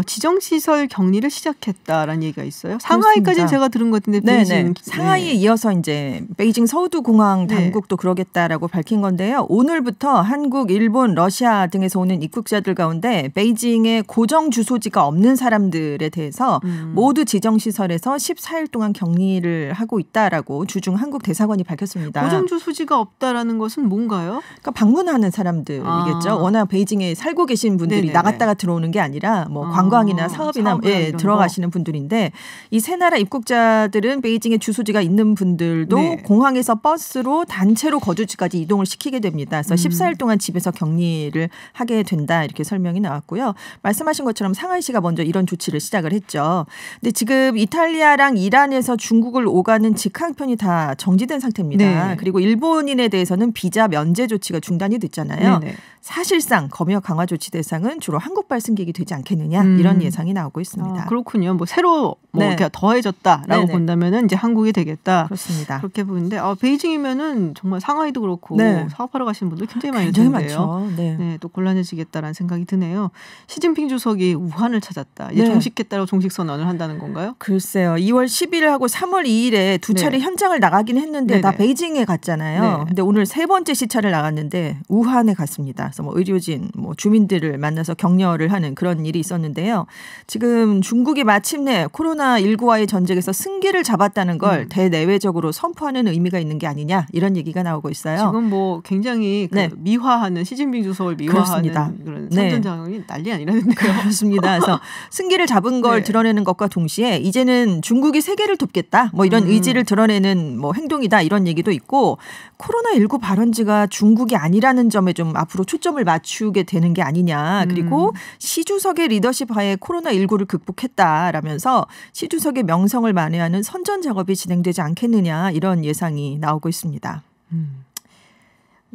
Speaker 1: 지정시설 격리를 시작했다라는 얘기가 있어요. 상하이까지는 제가 들은 것 같은데 베이징.
Speaker 4: 상하이에 이어서 이제 베이징 서두공항 당국도 그러겠다라고 밝힌 건데요. 오늘부터 한국, 일본, 러시아 등에서 오는 입국자들 가운데 베이징에 고정 주소지가 없는 사람들에 대해서 모두 지정시설에서 14일 동안 격리를 하고 있다라고 주중 한국 대사관이 밝혔습니다.
Speaker 1: 고정 주소지가 없다라는 것은 뭔가요?
Speaker 4: 그러니까 방문하는 사람들이겠죠. 워낙 베이징에 살고 계신 분들이 나갔다가 들어오는 게 아니라 뭐 관광이나 사업이나 들어가시는 분들인데 이 세 나라 입국자들은 베이징에 주소지가 있는 분들도 네. 공항에서 버스로 단체로 거주지까지 이동을 시키게 됩니다. 그래서 14일 동안 집에서 격리를 하게 된다 이렇게 설명이 나왔고요. 말씀하신 것처럼 상하이시가 먼저 이런 조치를 시작을 했죠. 근데 지금 이탈리아랑 이란에서 중국을 오가는 직항편이 다 정지된 상태입니다. 네. 그리고 일본인에 대해서는 비자 면제 조치가 중단이 됐잖아요. 네네. 사실상 검역 강화 조치 대상은 주로 한국발 승객이 되지 않겠느냐 이런 예상이 나오고 있습니다.
Speaker 1: 그렇군요. 뭐 새로 뭐 네. 이렇게 더해졌다라고 네네. 본다면은 이제 한국이 되겠다.
Speaker 4: 그렇습니다.
Speaker 1: 그렇게 보는데 베이징이면은 정말 상하이도 그렇고 네. 사업하러 가시는 분들 굉장히 많을 텐데요. 네. 네, 또 곤란해지겠다라는 생각이 드네요. 시진핑 주석이 우한을 찾았다. 이제 네. 종식했다고 종식 선언을 한다는 건가요?
Speaker 4: 글쎄요. 2월 10일하고 3월 2일에 두 차례 네. 현장을 나가긴 했는데 네네. 다 베이징에 갔잖아요. 네. 근데 오늘 세 번째 시차를 나갔는데 우한에 갔습니다. 그래서 뭐 의료진, 뭐 주민들을 만나서 격려를 하는 그런 일이 있었는데요. 지금 중국이 마침내 코로나19와의 전쟁에서 승기를 잡았다는 걸 대내외적으로 선포하는 의미가 있는 게 아니냐 이런 얘기가 나오고 있어요.
Speaker 1: 지금 뭐 굉장히 네. 미화하는 시진핑 주석을 미화하는 그렇습니다. 그런 선전장이 네. 난리 아니라는데요.
Speaker 4: 그렇습니다. 그래서 승기를 잡은 걸 네. 드러내는 것과 동시에 이제는 중국이 세계를 돕겠다 뭐 이런 의지를 드러내는 뭐 행동이다 이런 얘기도 있고 코로나19 발원지가 중국이 아니라는 점에 좀 앞으로 초점을 맞추게 되는 게 아니냐. 그리고 시 주석의 리더십 하에 코로나19를 극복했다라면서 시 주석의 명성을 만회하는 선전 작업이 진행되지 않겠느냐 이런 예상이 나오고 있습니다.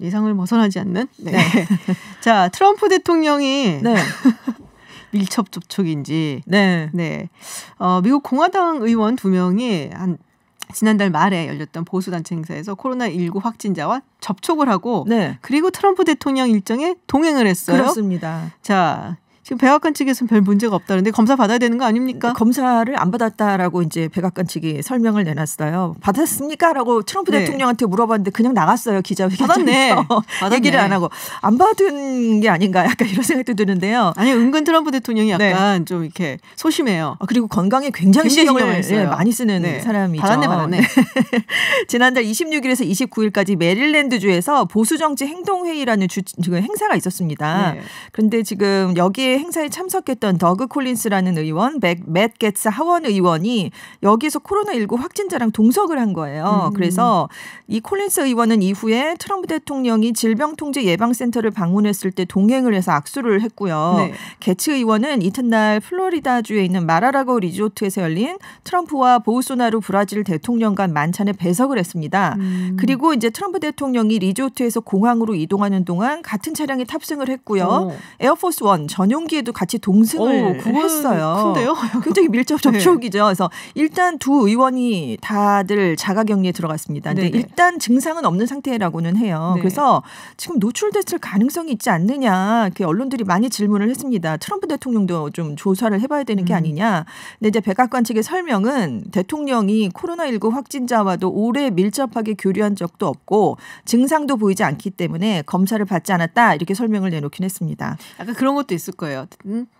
Speaker 1: 예상을 벗어나지 않는. 네. 네. 자, 트럼프 대통령이 네. 밀접 접촉인지. 네. 네. 미국 공화당 의원 2명이 지난달 말에 열렸던 보수단체 행사에서 코로나19 확진자와 접촉을 하고 네. 그리고 트럼프 대통령 일정에 동행을 했어요.
Speaker 4: 그렇습니다.
Speaker 1: 자, 지금 백악관 측에서는 별 문제가 없다는데 검사 받아야 되는 거 아닙니까?
Speaker 4: 검사를 안 받았다라고 이제 백악관 측이 설명을 내놨어요. 받았습니까?라고 트럼프 네. 대통령한테 물어봤는데 그냥 나갔어요. 기자회견장에서. 받았네. 얘기를 안 하고 안 받은 게 아닌가 약간 이런 생각도 드는데요.
Speaker 1: 아니 은근 트럼프 대통령이 약간 네. 좀 이렇게 소심해요.
Speaker 4: 그리고 건강에 굉장히 신경을 많이 쓰는 네. 사람이죠.
Speaker 1: 받았네.
Speaker 4: 지난달 26일에서 29일까지 메릴랜드주에서 보수정치 행동회의라는 지금 행사가 있었습니다. 네. 그런데 지금 여기에 행사에 참석했던 더그 콜린스라는 의원, 맷 게츠 하원 의원이 여기서 코로나19 확진자랑 동석을 한 거예요. 그래서 이 콜린스 의원은 이후에 트럼프 대통령이 질병통제예방센터를 방문했을 때 동행을 해서 악수를 했고요. 네. 게츠 의원은 이튿날 플로리다주에 있는 마라라고 리조트에서 열린 트럼프와 보우소나루 브라질 대통령 간 만찬에 배석을 했습니다. 그리고 이제 트럼프 대통령이 리조트에서 공항으로 이동하는 동안 같은 차량에 탑승을 했고요. 에어포스 원 전용 기에도 같이 동승을 했어요.
Speaker 1: 큰데요?
Speaker 4: 굉장히 밀접 접촉이죠. 네. 그래서 일단 두 의원이 다들 자가격리에 들어갔습니다. 근데 일단 증상은 없는 상태라고는 해요. 네. 그래서 지금 노출됐을 가능성이 있지 않느냐 이렇게 언론들이 많이 질문을 했습니다. 트럼프 대통령도 좀 조사를 해봐야 되는 게 아니냐. 근데 이제 백악관 측의 설명은 대통령이 코로나19 확진자와도 오래 밀접하게 교류한 적도 없고 증상도 보이지 않기 때문에 검사를 받지 않았다 이렇게 설명을 내놓긴 했습니다.
Speaker 1: 약간 그런 것도 있을 거예요.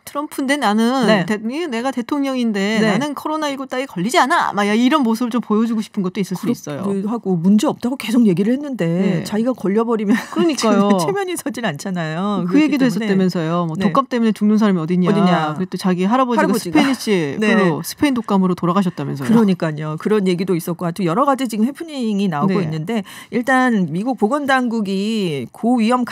Speaker 1: 트럼프인데 나는 내가 대통령인데 나는 코로나19 따위 걸리지 않아. 막 이런 모습을 좀 보여주고 싶은 것도 있을 수 있어요.
Speaker 4: 하고 문제 없다고 계속 얘기를 했는데 자기가 걸려버리면
Speaker 1: 그러니까요.
Speaker 4: 체면이 서질 않잖아요.
Speaker 1: 그 얘기도 했었다면서요. 뭐 독감 때문에 죽는 사람이 어디냐. 그리고 또 자기 할아버지가 스페니시 스페인 독감으로 돌아가셨다면서요.
Speaker 4: 그러니까요. 그런 얘기도 있었고 아주 여러 가지 지금 해프닝이 나오고 있는데 일단 미국 보건당국이 고위험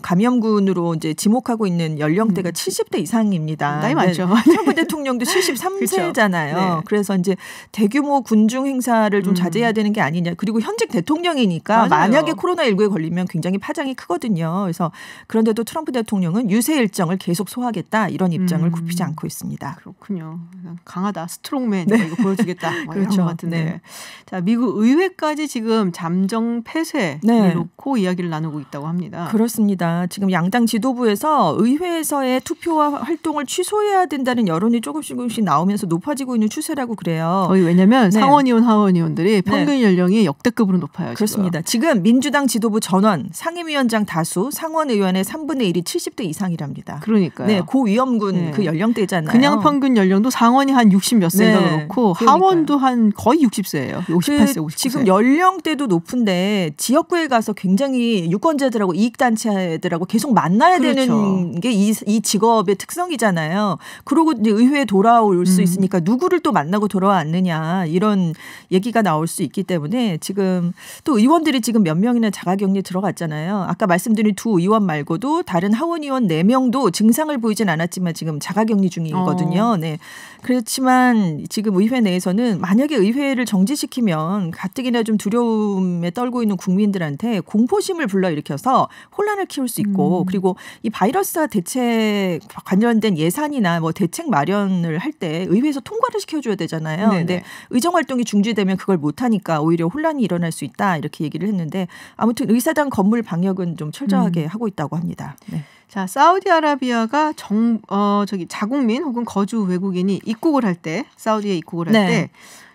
Speaker 4: 감염군으로 이제 지목하고 있는 연령대가 70대 이상입니다.
Speaker 1: 나이 많죠.
Speaker 4: 트럼프 대통령도 73세잖아요. 네. 그래서 이제 대규모 군중 행사를 좀 자제해야 되는 게 아니냐. 그리고 현직 대통령이니까 맞아요. 만약에 코로나19에 걸리면 굉장히 파장이 크거든요. 그래서 그런데도 트럼프 대통령은 유세 일정을 계속 소화하겠다 이런 입장을 굽히지 않고 있습니다.
Speaker 1: 그렇군요. 강하다. 스트롱맨 이거 보여주겠다. 그렇죠. 이런 것 같은데. 네. 자, 미국 의회까지 지금 잠정 폐쇄를 놓고 이야기를 나누고 있다고 합니다.
Speaker 4: 그렇습니다. 지금 양당 지도부에서 의회에서의 투표와 활동을 취소해야 된다는 여론이 조금씩 나오면서 높아지고 있는 추세라고 그래요.
Speaker 1: 거의 왜냐하면 상원의원, 하원의원들이 평균 연령이 역대급으로 높아요.
Speaker 4: 그렇습니다. 지금 민주당 지도부 전원, 상임위원장 다수, 상원의원의 3분의 1이 70대 이상이랍니다.
Speaker 1: 그러니까요.
Speaker 4: 네, 고위험군 그 연령대잖아요.
Speaker 1: 그냥 평균 연령도 상원이 한 60 몇 세인가 그렇고 하원도 한 거의 60세예요. 58세, 59세.
Speaker 4: 지금 연령대도 높은데 지역구에 가서 굉장히 유권자들하고 이익단체들하고 계속 만나야 되는 게 이 직업의 특성이 명이잖아요. 그러고 이제 의회에 돌아올 수 있으니까 누구를 또 만나고 돌아왔느냐 이런 얘기가 나올 수 있기 때문에 지금 또 의원들이 지금 몇 명이나 자가격리 들어갔잖아요. 아까 말씀드린 두 의원 말고도 다른 하원 의원 4명도 증상을 보이진 않았지만 지금 자가격리 중이거든요. 네. 그렇지만 지금 의회 내에서는 만약에 의회를 정지시키면 가뜩이나 좀 두려움에 떨고 있는 국민들한테 공포심을 불러일으켜서 혼란을 키울 수 있고 그리고 이 바이러스와 대책 관련된 예산이나 뭐 대책 마련을 할 때 의회에서 통과를 시켜줘야 되잖아요. 그런데 의정 활동이 중지되면 그걸 못하니까 오히려 혼란이 일어날 수 있다 이렇게 얘기를 했는데 아무튼 의사당 건물 방역은 좀 철저하게 하고 있다고 합니다. 네.
Speaker 1: 자, 사우디아라비아가 자국민 혹은 거주 외국인이 입국을 할 때 사우디에 입국을 할 때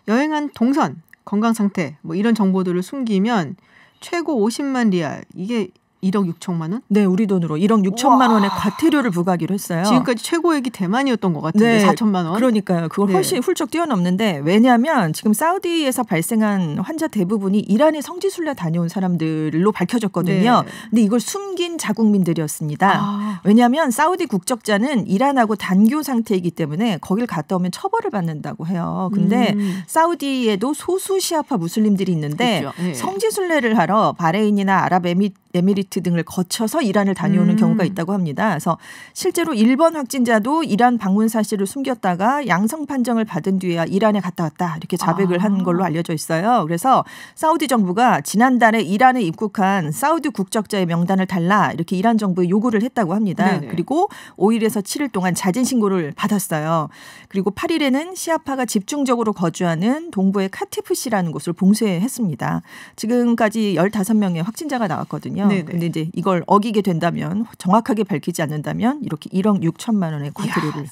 Speaker 1: 여행한 동선, 건강 상태 뭐 이런 정보들을 숨기면 최고 50만 리알 이게 1억 6천만 원?
Speaker 4: 네, 우리 돈으로 1억 6천만 원의 과태료를 부과하기로 했어요.
Speaker 1: 지금까지 최고액이 대만이었던 것 같은데 4천만 원.
Speaker 4: 그러니까요. 그걸 훨씬 훌쩍 뛰어넘는데 왜냐하면 지금 사우디에서 발생한 환자 대부분이 이란에 성지순례 다녀온 사람들로 밝혀졌거든요. 근데 이걸 숨긴 자국민들이었습니다. 왜냐하면 사우디 국적자는 이란하고 단교 상태이기 때문에 거길 갔다 오면 처벌을 받는다고 해요. 근데 사우디에도 소수 시아파 무슬림들이 있는데 성지순례를 하러 바레인이나 아랍에미리트 등을 거쳐서 이란을 다녀오는 경우가 있다고 합니다. 그래서 실제로 일본 확진자도 이란 방문 사실을 숨겼다가 양성 판정을 받은 뒤에야 이란에 갔다 왔다 이렇게 자백을 한 걸로 알려져 있어요. 그래서 사우디 정부가 지난달에 이란에 입국한 사우디 국적자의 명단을 달라 이렇게 이란 정부에 요구를 했다고 합니다. 그리고 5일에서 7일 동안 자진 신고를 받았어요. 그리고 8일에는 시아파가 집중적으로 거주하는 동부의 카티프시라는 곳을 봉쇄했습니다. 지금까지 15명의 확진자가 나왔거든요. 그런데 이제 이걸 어기게 된다면 정확하게 밝히지 않는다면 이렇게 1억 6천만 원의 과태료를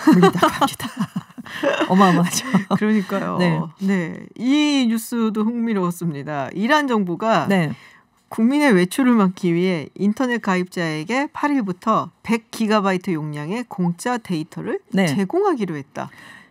Speaker 4: 물린다고 합니다. 어마어마하죠.
Speaker 1: 그러니까요. 이 뉴스도 흥미로웠습니다. 이란 정부가 국민의 외출을 막기 위해 인터넷 가입자에게 8일부터 100GB 용량의 공짜 데이터를 제공하기로 했다.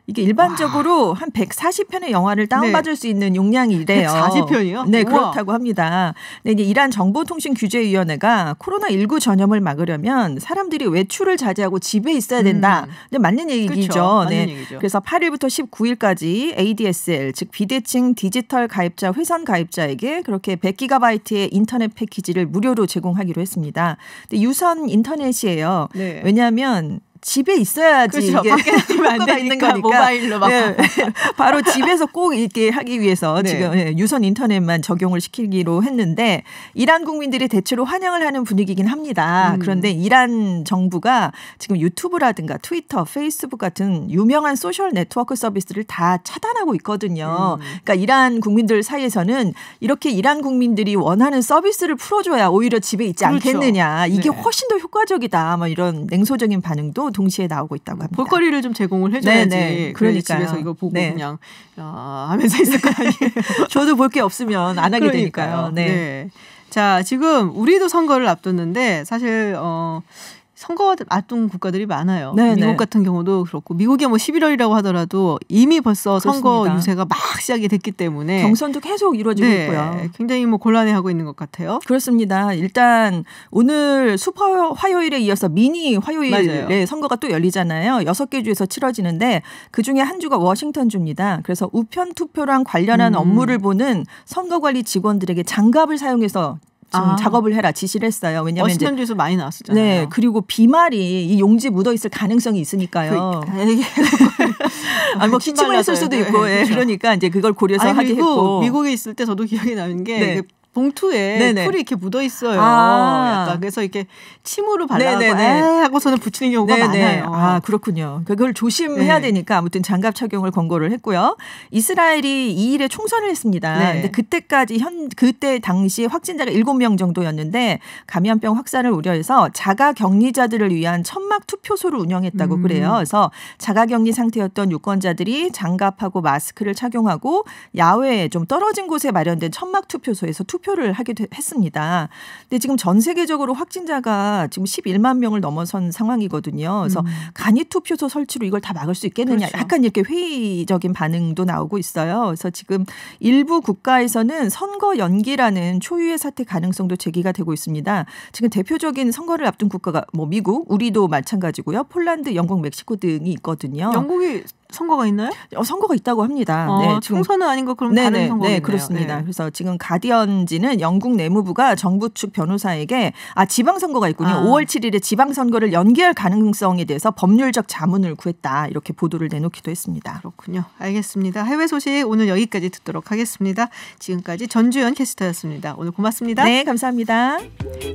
Speaker 4: 이게 일반적으로 한 140편의 영화를 다운받을 수 있는 용량이래요.
Speaker 1: 140편이요?
Speaker 4: 네, 그렇다고 합니다. 근데 이제 이란 정보통신규제위원회가 코로나19 전염을 막으려면 사람들이 외출을 자제하고 집에 있어야 된다. 근데 맞는 얘기죠.
Speaker 1: 그렇죠. 맞는 얘기죠.
Speaker 4: 그래서 8일부터 19일까지 ADSL, 즉 비대칭 디지털 가입자 회선 가입자에게 그렇게 100GB의 인터넷 패키지를 무료로 제공하기로 했습니다. 근데 유선 인터넷이에요. 왜냐하면 집에 있어야지
Speaker 1: 그렇죠.
Speaker 4: 이게
Speaker 1: 밖에 나가면 안 되니까
Speaker 4: 있는 거니까
Speaker 1: 모바일로 막
Speaker 4: 바로 집에서 꼭 이렇게 하기 위해서 지금 유선 인터넷만 적용을 시키기로 했는데 이란 국민들이 대체로 환영을 하는 분위기긴 합니다. 그런데 이란 정부가 지금 유튜브라든가 트위터, 페이스북 같은 유명한 소셜 네트워크 서비스를 다 차단하고 있거든요. 그러니까 이란 국민들 사이에서는 이렇게 이란 국민들이 원하는 서비스를 풀어줘야 오히려 집에 있지 않겠느냐. 이게 훨씬 더 효과적이다. 뭐 이런 냉소적인 반응도 동시에 나오고 있다고 합니다.
Speaker 1: 볼거리를 좀 제공을 해줘야지. 그러니까 집에서 이거 보고 그냥 하면서 있을 거 아니에요.
Speaker 4: 저도 볼 게 없으면 안 하게 되니까요.
Speaker 1: 자, 지금 우리도 선거를 앞뒀는데 사실 선거 앞둔 국가들이 많아요. 미국 같은 경우도 그렇고 미국이 뭐 11월이라고 하더라도 이미 벌써 선거 유세가 막 시작이 됐기 때문에
Speaker 4: 경선도 계속 이루어지고 있고요.
Speaker 1: 굉장히 뭐 곤란해하고 있는 것 같아요.
Speaker 4: 그렇습니다. 일단 오늘 슈퍼 화요일에 이어서 미니 화요일에 선거가 또 열리잖아요. 6개 주에서 치러지는데 그중에 한 주가 워싱턴 주입니다. 그래서 우편 투표랑 관련한 업무를 보는 선거관리 직원들에게 장갑을 사용해서 좀 작업을 해라 지시를 했어요. 왜냐하면
Speaker 1: 워싱턴주에서 많이 나왔었잖아요.
Speaker 4: 네, 그리고 비말이 이 용지 묻어 있을 가능성이 있으니까요. 뭐 기침을 했을 수도 있고, 그렇죠. 그러니까 이제 그걸 고려해서 하게 했고.
Speaker 1: 미국에 있을 때 저도 기억이 나는 게. 봉투에 풀이 이렇게 묻어 있어요. 약간 그래서 이렇게 침으로 발라서 하고서는 붙이는 경우가 많아요.
Speaker 4: 그렇군요. 그걸 조심해야 되니까 아무튼 장갑 착용을 권고를 했고요. 이스라엘이 2일에 총선을 했습니다. 근데 그때 당시 확진자가 7명 정도였는데 감염병 확산을 우려해서 자가격리자들을 위한 천막 투표소를 운영했다고 그래요. 그래서 자가격리 상태였던 유권자들이 장갑하고 마스크를 착용하고 야외에 좀 떨어진 곳에 마련된 천막 투표소에서 투표를 투표를 하게 했습니다. 근데 지금 전 세계적으로 확진자가 지금 11만 명을 넘어선 상황이거든요. 그래서 간이 투표소 설치로 이걸 다 막을 수 있겠느냐.
Speaker 1: 그렇죠.
Speaker 4: 약간 이렇게 회의적인 반응도 나오고 있어요. 그래서 지금 일부 국가에서는 선거 연기라는 초유의 사태 가능성도 제기가 되고 있습니다. 지금 대표적인 선거를 앞둔 국가가 뭐 미국, 우리도 마찬가지고요. 폴란드, 영국, 멕시코 등이 있거든요.
Speaker 1: 영국이 선거가 있나요?
Speaker 4: 선거가 있다고 합니다.
Speaker 1: 네, 총선은 아닌 거 그럼 다른 선거가
Speaker 4: 네, 그렇습니다. 그래서 지금 가디언지는 영국 내무부가 정부 측 변호사에게 지방선거가 있군요. 5월 7일에 지방선거를 연기할 가능성에 대해서 법률적 자문을 구했다. 이렇게 보도를 내놓기도 했습니다.
Speaker 1: 그렇군요. 알겠습니다. 해외 소식 오늘 여기까지 듣도록 하겠습니다. 지금까지 전주현 캐스터였습니다. 오늘 고맙습니다.
Speaker 4: 네, 감사합니다.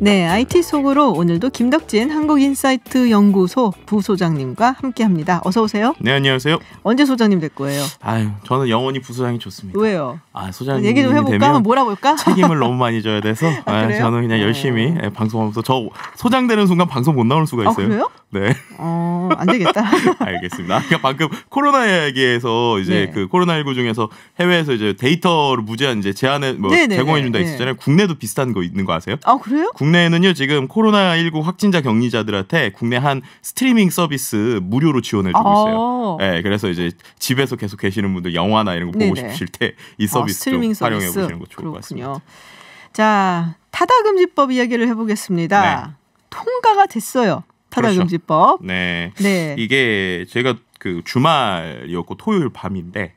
Speaker 1: 네, IT 속으로 오늘도 김덕진 한국인사이트 연구소 부소장님과 함께합니다. 어서 오세요.
Speaker 5: 네, 안녕하세요.
Speaker 1: 언제 소장님 될 거예요?
Speaker 5: 아유, 저는 영원히 부소장이 좋습니다.
Speaker 1: 왜요?
Speaker 5: 소장님
Speaker 1: 얘기 좀 해볼까? 한번 몰아볼까?
Speaker 5: 책임을 너무 많이 져야 돼서 저는 그냥 열심히 방송하면서 저 소장 되는 순간 방송 못 나올 수가 있어요.
Speaker 1: 그래요?
Speaker 5: 네.
Speaker 1: 안 되겠다.
Speaker 5: 알겠습니다. 그러니까 방금 코로나 얘기에서 이제 그 코로나19 중에서 해외에서 이제 데이터를 무제한 이제 제한을 제공해준다 있었잖아요. 국내도 비슷한 거 있는 거 아세요?
Speaker 1: 그래요?
Speaker 5: 국내에는요 지금 코로나19 확진자 격리자들한테 국내 한 스트리밍 서비스 무료로 지원해주고 있어요. 네, 그래서 이제 집에서 계속 계시는 분들 영화나 이런 거 보고 싶으실 때 이 서비스 좀 활용해 보시는 거 좋을 것 같습니다.
Speaker 1: 자, 타다금지법 이야기를 해보겠습니다.
Speaker 5: 네.
Speaker 1: 통과가 됐어요. 타다금지법.
Speaker 5: 그렇죠. 네. 이게 제가 그 주말이었고 토요일 밤인데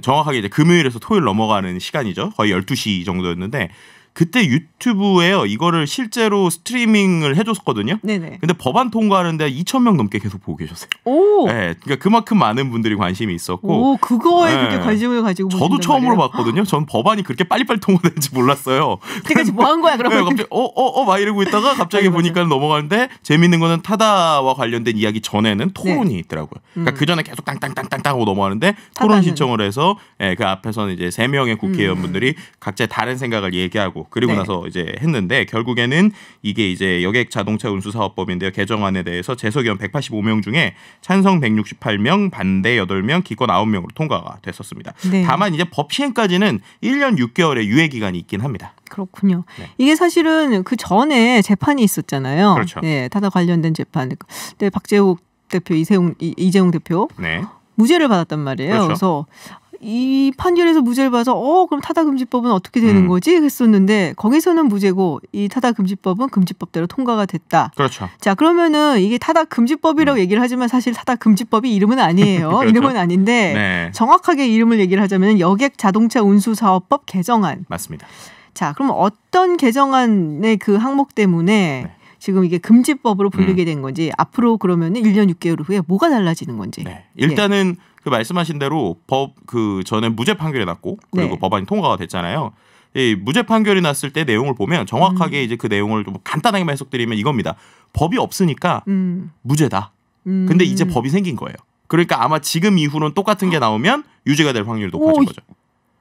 Speaker 5: 정확하게 이제 금요일에서 토요일 넘어가는 시간이죠. 거의 12시 정도였는데 그때 유튜브에요. 이거를 실제로 스트리밍을 해줬었거든요.
Speaker 1: 네네.
Speaker 5: 근데 법안 통과하는데 2,000명 넘게 계속 보고 계셨어요.
Speaker 1: 오.
Speaker 5: 네, 그러니까 그만큼 많은 분들이 관심이 있었고.
Speaker 1: 그거에 그렇게 관심을 가지고 보신단
Speaker 5: 저도 처음으로
Speaker 1: 말이에요?
Speaker 5: 봤거든요. 전 법안이 그렇게 빨리빨리 통과되는지 몰랐어요.
Speaker 1: 그때까지 뭐 한 거야 그러면?
Speaker 5: 갑자기 막 이러고 있다가 갑자기 보니까 넘어가는데 재밌는 거는 타다와 관련된 이야기 전에는 토론이 있더라고요. 그러니까 그 전에 계속 땅땅땅땅 하고 넘어가는데 토론 신청을 해서 그 앞에서는 이제 3명의 국회의원분들이 각자 다른 생각을 얘기하고 그리고 나서 이제 했는데 결국에는 이게 이제 여객 자동차 운수 사업법인데요. 개정안에 대해서 재석의원 185명 중에 찬성 168명, 반대 8명, 기권 9명으로 통과가 됐었습니다.
Speaker 1: 네.
Speaker 5: 다만 이제 법 시행까지는 1년 6개월의 유예 기간이 있긴 합니다.
Speaker 1: 그렇군요. 이게 사실은 그 전에 재판이 있었잖아요.
Speaker 5: 그렇죠.
Speaker 1: 네, 타다 관련된 재판. 근데 박재욱 대표, 이재용 대표 무죄를 받았단 말이에요.
Speaker 5: 그렇죠.
Speaker 1: 그래서 이 판결에서 무죄를 받아서 그럼 타다금지법은 어떻게 되는 거지? 했었는데 거기서는 무죄고 이 타다금지법은 금지법대로 통과가 됐다.
Speaker 5: 그렇죠.
Speaker 1: 자, 그러면은 이게 타다금지법이라고 얘기를 하지만 사실 타다금지법이 이름은 아니에요.
Speaker 5: 그렇죠.
Speaker 1: 이름은 아닌데 정확하게 이름을 얘기를 하자면 여객 자동차 운수 사업법 개정안.
Speaker 5: 맞습니다.
Speaker 1: 자, 그럼 어떤 개정안의 그 항목 때문에 지금 이게 금지법으로 불리게 된 건지 앞으로 그러면 1년 6개월 후에 뭐가 달라지는 건지.
Speaker 5: 일단은 그 말씀하신 대로 그 전에 무죄 판결이 났고 그리고 법안이 통과가 됐잖아요. 이 무죄 판결이 났을 때 내용을 보면 정확하게 이제 그 내용을 좀 간단하게만 해석드리면 이겁니다. 법이 없으니까 무죄다. 근데 이제 법이 생긴 거예요. 그러니까 아마 지금 이후로는 똑같은 게 나오면 유죄가 될 확률이 높아진 거죠.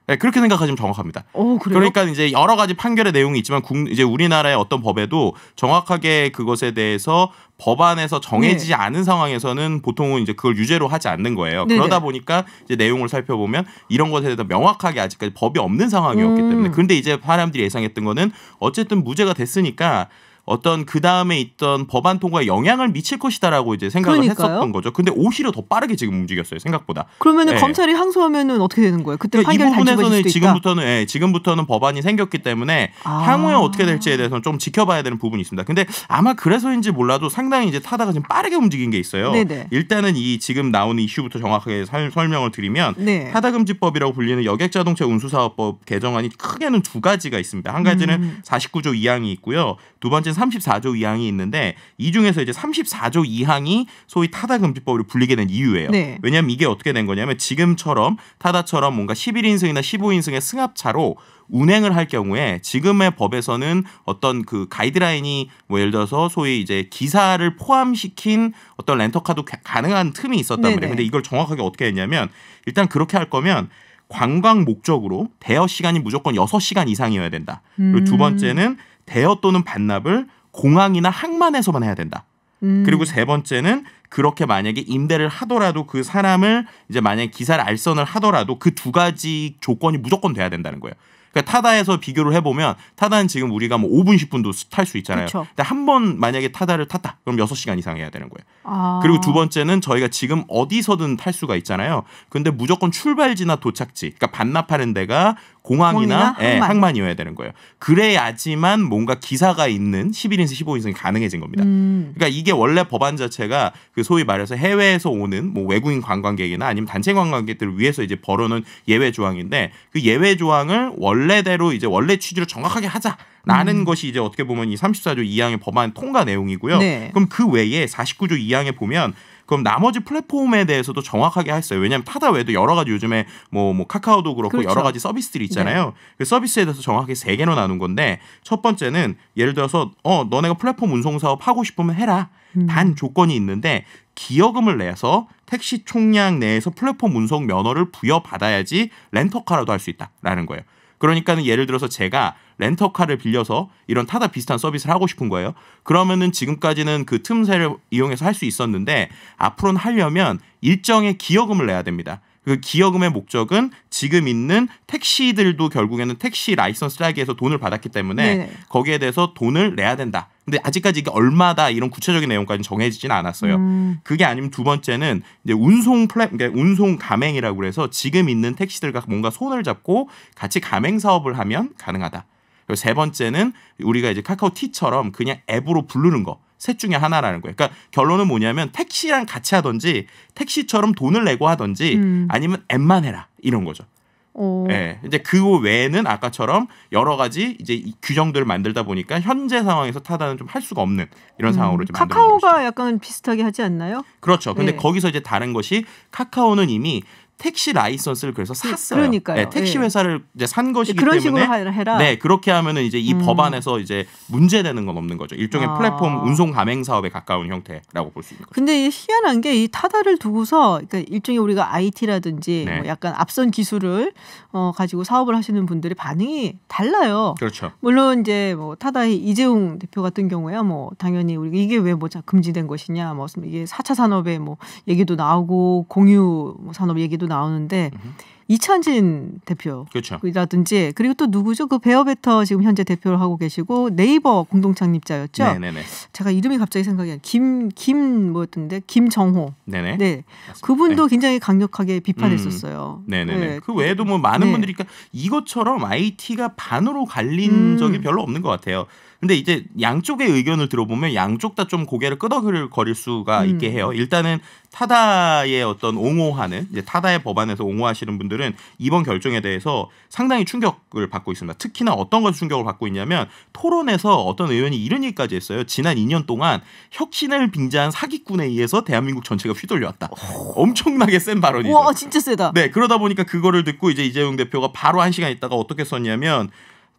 Speaker 5: 네, 그렇게 생각하시면 정확합니다.
Speaker 1: 그래요?
Speaker 5: 그러니까 이제 여러 가지 판결의 내용이 있지만 이제 우리나라의 어떤 법에도 정확하게 그것에 대해서 법안에서 정해지지 않은 상황에서는 보통은 이제 그걸 유죄로 하지 않는 거예요. 그러다 보니까 이제 내용을 살펴보면 이런 것에 대해서 명확하게 아직까지 법이 없는 상황이었기 때문에. 그런데 이제 사람들이 예상했던 거는 어쨌든 무죄가 됐으니까 어떤 그 다음에 있던 법안 통과에 영향을 미칠 것이다라고 이제 생각을 했었던 거죠. 근데 오히려 더 빠르게 지금 움직였어요. 생각보다.
Speaker 1: 그러면은 검찰이 항소하면은 어떻게 되는 거예요? 그때 판결이
Speaker 5: 부분에서는 지금부터는 법안이 생겼기 때문에 향후에 어떻게 될지에 대해서는 좀 지켜봐야 되는 부분이 있습니다. 근데 아마 그래서인지 몰라도 상당히 이제 타다가 지금 빠르게 움직인 게 있어요. 일단은 이 지금 나오는 이슈부터 정확하게 설명을 드리면 타다금지법이라고 불리는 여객자동차 운수사업법 개정안이 크게는 두 가지가 있습니다. 한 가지는 49조 2항이 있고요. 두 번째는 34조 2항이 있는데 이 중에서 이제 34조 2항이 소위 타다금지법으로 불리게 된 이유예요. 왜냐하면 이게 어떻게 된 거냐면 지금처럼 타다처럼 뭔가 11인승이나 15인승의 승합차로 운행을 할 경우에 지금의 법에서는 어떤 그 가이드라인이 뭐 예를 들어서 소위 이제 기사를 포함시킨 어떤 렌터카도 가능한 틈이 있었단 말이에요. 근데 이걸 정확하게 어떻게 했냐면 일단 그렇게 할 거면 관광 목적으로 대여 시간이 무조건 6시간 이상이어야 된다. 그리고 두 번째는 대여 또는 반납을 공항이나 항만에서만 해야 된다. 그리고 세 번째는 그렇게 만약에 임대를 하더라도 그 사람을 이제 만약에 기사를 알선을 하더라도 그 두 가지 조건이 무조건 돼야 된다는 거예요. 그러니까 타다에서 비교를 해보면 타다는 지금 우리가 뭐 5분 10분도 탈 수 있잖아요.
Speaker 1: 그쵸.
Speaker 5: 근데 한 번 만약에 타다를 탔다. 그럼 6시간 이상 해야 되는 거예요.
Speaker 1: 아.
Speaker 5: 그리고 두 번째는 저희가 지금 어디서든 탈 수가 있잖아요. 근데 무조건 출발지나 도착지, 그러니까 반납하는 데가 공항이나 항만이어야 되는 거예요. 그래야지만 뭔가 기사가 있는 11인승, 15인승이 가능해진 겁니다. 그러니까 이게 원래 법안 자체가 그 소위 말해서 해외에서 오는 뭐 외국인 관광객이나 아니면 단체 관광객들을 위해서 이제 벌어놓은 예외 조항인데 그 예외 조항을 원래대로 이제 원래 취지로 정확하게 하자라는 것이 이제 어떻게 보면 이 34조 2항의 법안 통과 내용이고요.
Speaker 1: 네.
Speaker 5: 그럼 그 외에 49조 2항에 보면 그럼 나머지 플랫폼에 대해서도 정확하게 했어요. 왜냐하면 타다 외에도 여러 가지 요즘에 뭐 카카오도 그렇고
Speaker 1: 그렇죠.
Speaker 5: 여러 가지 서비스들이 있잖아요.
Speaker 1: 네.
Speaker 5: 그 서비스에 대해서 정확하게 3개로 나눈 건데 첫 번째는 예를 들어서 너네가 플랫폼 운송 사업 하고 싶으면 해라. 단 조건이 있는데 기여금을 내서 택시 총량 내에서 플랫폼 운송 면허를 부여받아야지 렌터카라도 할 수 있다라는 거예요. 그러니까는 예를 들어서 제가 렌터카를 빌려서 이런 타다 비슷한 서비스를 하고 싶은 거예요. 그러면은 지금까지는 그 틈새를 이용해서 할 수 있었는데 앞으로는 하려면 일정의 기여금을 내야 됩니다. 그 기여금의 목적은 지금 있는 택시들도 결국에는 택시 라이선스 따기에서 돈을 받았기 때문에
Speaker 1: 네네.
Speaker 5: 거기에 대해서 돈을 내야 된다. 근데 아직까지 이게 얼마다 이런 구체적인 내용까지는 정해지지는 않았어요. 그게 아니면 두 번째는 이제 그러니까 운송 가맹이라고 그래서 지금 있는 택시들과 뭔가 손을 잡고 같이 가맹 사업을 하면 가능하다. 그리고 세 번째는 우리가 이제 카카오 T처럼 그냥 앱으로 부르는 거. 셋 중에 하나라는 거예요. 그러니까 결론은 뭐냐면 택시랑 같이 하든지 택시처럼 돈을 내고 하든지 아니면 앱만 해라 이런 거죠. 네, 이제 그 외에는 아까처럼 여러 가지 이제 규정들을 만들다 보니까 현재 상황에서 타다는 좀 할 수가 없는 이런 상황으로 좀 만들어진 것이죠.
Speaker 1: 카카오가 약간 비슷하게 하지 않나요?
Speaker 5: 그렇죠. 근데
Speaker 1: 네.
Speaker 5: 거기서 이제 다른 것이 카카오는 이미 택시 라이선스를 그래서 샀어요.
Speaker 1: 그러니까요.
Speaker 5: 네, 택시 회사를 이제 산 것이기
Speaker 1: 그런
Speaker 5: 때문에
Speaker 1: 식으로 해라.
Speaker 5: 네, 그렇게 하면은 이제 이 법안에서 이제 문제되는 건 없는 거죠. 일종의 플랫폼 운송 가맹 사업에 가까운 형태라고 볼 수 있는 거죠.
Speaker 1: 근데 희한한 게 이 타다를 두고서 그러니까 일종의 우리가 IT라든지
Speaker 5: 네.
Speaker 1: 뭐 약간 앞선 기술을 가지고 사업을 하시는 분들의 반응이 달라요.
Speaker 5: 그렇죠.
Speaker 1: 물론 이제 뭐 타다의 이재용 대표 같은 경우야 뭐 당연히 우리가 이게 왜 뭐 금지된 것이냐, 뭐 이게 4차 산업의 뭐 얘기도 나오고 공유 산업 얘기도 나오는데 이찬진 대표라든지 그리고 또 누구죠? 그 베어베터 지금 현재 대표를 하고 계시고 네이버 공동 창립자였죠.
Speaker 5: 네네네.
Speaker 1: 제가 이름이 갑자기 생각이 안 김 뭐였던데 김정호.
Speaker 5: 네네.
Speaker 1: 네, 그분도 굉장히 강력하게 비판했었어요.
Speaker 5: 네네네.
Speaker 1: 네.
Speaker 5: 그 외에도 뭐 많은
Speaker 1: 네.
Speaker 5: 분들이 그러니까 이것처럼 IT가 반으로 갈린 적이 별로 없는 것 같아요. 근데 이제 양쪽의 의견을 들어보면 양쪽 다 좀 고개를 끄덕거릴 수가 있게 해요. 일단은 타다의 어떤 옹호하는 이제 타다의 법안에서 옹호하시는 분들은 이번 결정에 대해서 상당히 충격을 받고 있습니다. 특히나 어떤 것을 충격을 받고 있냐면 토론에서 어떤 의원이 이런 얘기까지 했어요. 지난 2년 동안 혁신을 빙자한 사기꾼에 의해서 대한민국 전체가 휘둘려왔다. 엄청나게 센 발언이죠.
Speaker 1: 와, 진짜 세다.
Speaker 5: 네, 그러다 보니까 그거를 듣고 이제 이재용 대표가 바로 1시간 있다가 어떻게 썼냐면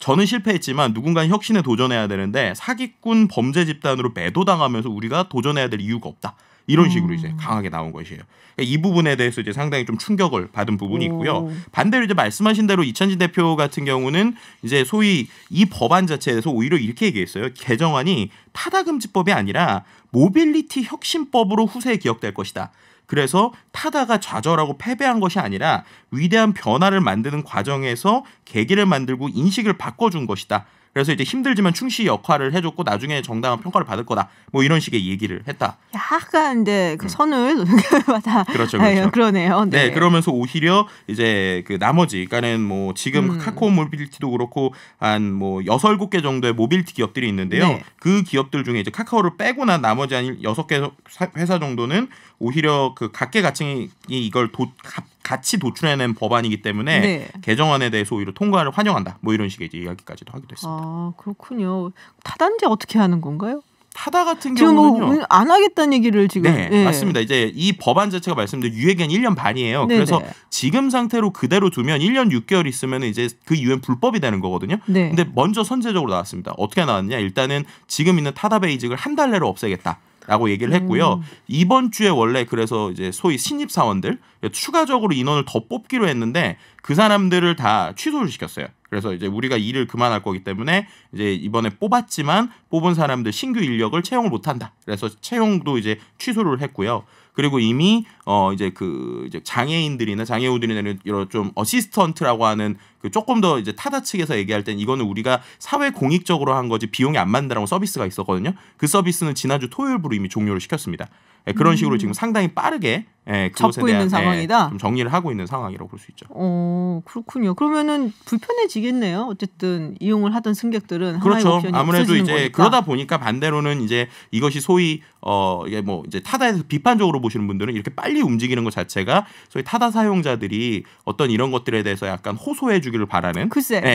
Speaker 5: 저는 실패했지만 누군가는 혁신에 도전해야 되는데 사기꾼 범죄 집단으로 매도당하면서 우리가 도전해야 될 이유가 없다. 이런 식으로 이제 강하게 나온 것이에요. 그러니까 이 부분에 대해서 이제 상당히 좀 충격을 받은 부분이 있고요. 반대로 이제 말씀하신 대로 이찬진 대표 같은 경우는 이제 소위 이 법안 자체에 대해서 오히려 이렇게 얘기했어요. 개정안이 타다금지법이 아니라 모빌리티 혁신법으로 후세에 기억될 것이다. 그래서 타다가 좌절하고 패배한 것이 아니라 위대한 변화를 만드는 과정에서 계기를 만들고 인식을 바꿔준 것이다. 그래서 이제 힘들지만 충실히 역할을 해줬고 나중에 정당한 평가를 받을 거다. 뭐 이런 식의 얘기를 했다.
Speaker 1: 약간 근데 그 선을 받아.
Speaker 5: 그렇죠, 그렇죠.
Speaker 1: 아유, 그러네요. 네.
Speaker 5: 네, 그러면서 오히려 이제 그 나머지, 그러니까는 뭐 지금 카카오 모빌리티도 그렇고 한 뭐 6, 7개 정도의 모빌리티 기업들이 있는데요.
Speaker 1: 네.
Speaker 5: 그 기업들 중에 이제 카카오를 빼고 난 나머지 한 6개 회사 정도는 오히려 그 각계각층이 이걸 같이 도출해낸 법안이기 때문에
Speaker 1: 네.
Speaker 5: 개정안에 대해서 오히려 통과를 환영한다. 뭐 이런 식의 이제 이야기까지도 하기도 했습니다.
Speaker 1: 아, 그렇군요. 타단지 어떻게 하는 건가요?
Speaker 5: 타다 같은
Speaker 1: 지금
Speaker 5: 경우는요.
Speaker 1: 뭐 안 하겠다는 얘기를 지금.
Speaker 5: 네,
Speaker 1: 네.
Speaker 5: 맞습니다. 이제 이 법안 자체가 말씀드린 유예기간 1년 반이에요.
Speaker 1: 네네.
Speaker 5: 그래서 지금 상태로 그대로 두면 1년 6개월 있으면 이제 그 이후엔 불법이 되는 거거든요.
Speaker 1: 네.
Speaker 5: 근데 먼저 선제적으로 나왔습니다. 어떻게 나왔냐? 일단은 지금 있는 타다 베이직을 한 달 내로 없애겠다. 라고 얘기를 했고요. 이번 주에 원래 그래서 이제 소위 신입 사원들 추가적으로 인원을 더 뽑기로 했는데 그 사람들을 다 취소를 시켰어요. 그래서 이제 우리가 일을 그만할 거기 때문에 이제 이번에 뽑았지만 뽑은 사람들 신규 인력을 채용을 못한다. 그래서 채용도 이제 취소를 했고요. 그리고 이미 이제 이제 장애인들이나 장애우들이나 이런 좀 어시스턴트라고 하는 그 조금 더 이제 타다 측에서 얘기할 땐 이거는 우리가 사회 공익적으로 한 거지 비용이 안 만다라는 서비스가 있었거든요. 그 서비스는 지난주 토요일부로 이미 종료를 시켰습니다. 그런 식으로 지금 상당히 빠르게 그것에 대한
Speaker 1: 상황이다.
Speaker 5: 좀 정리를 하고 있는 상황이라고 볼 수 있죠.
Speaker 1: 그렇군요. 그러면은 불편해지겠네요. 어쨌든 이용을 하던 승객들은
Speaker 5: 그렇죠.
Speaker 1: 옵션이
Speaker 5: 아무래도 이제
Speaker 1: 거니까.
Speaker 5: 그러다 보니까 반대로는 이제 이것이 소위 이게 뭐 이제 타다에서 비판적으로 보시는 분들은 이렇게 빨리 움직이는 것 자체가 소위 타다 사용자들이 어떤 이런 것들에 대해서 약간 호소해주기를 바라는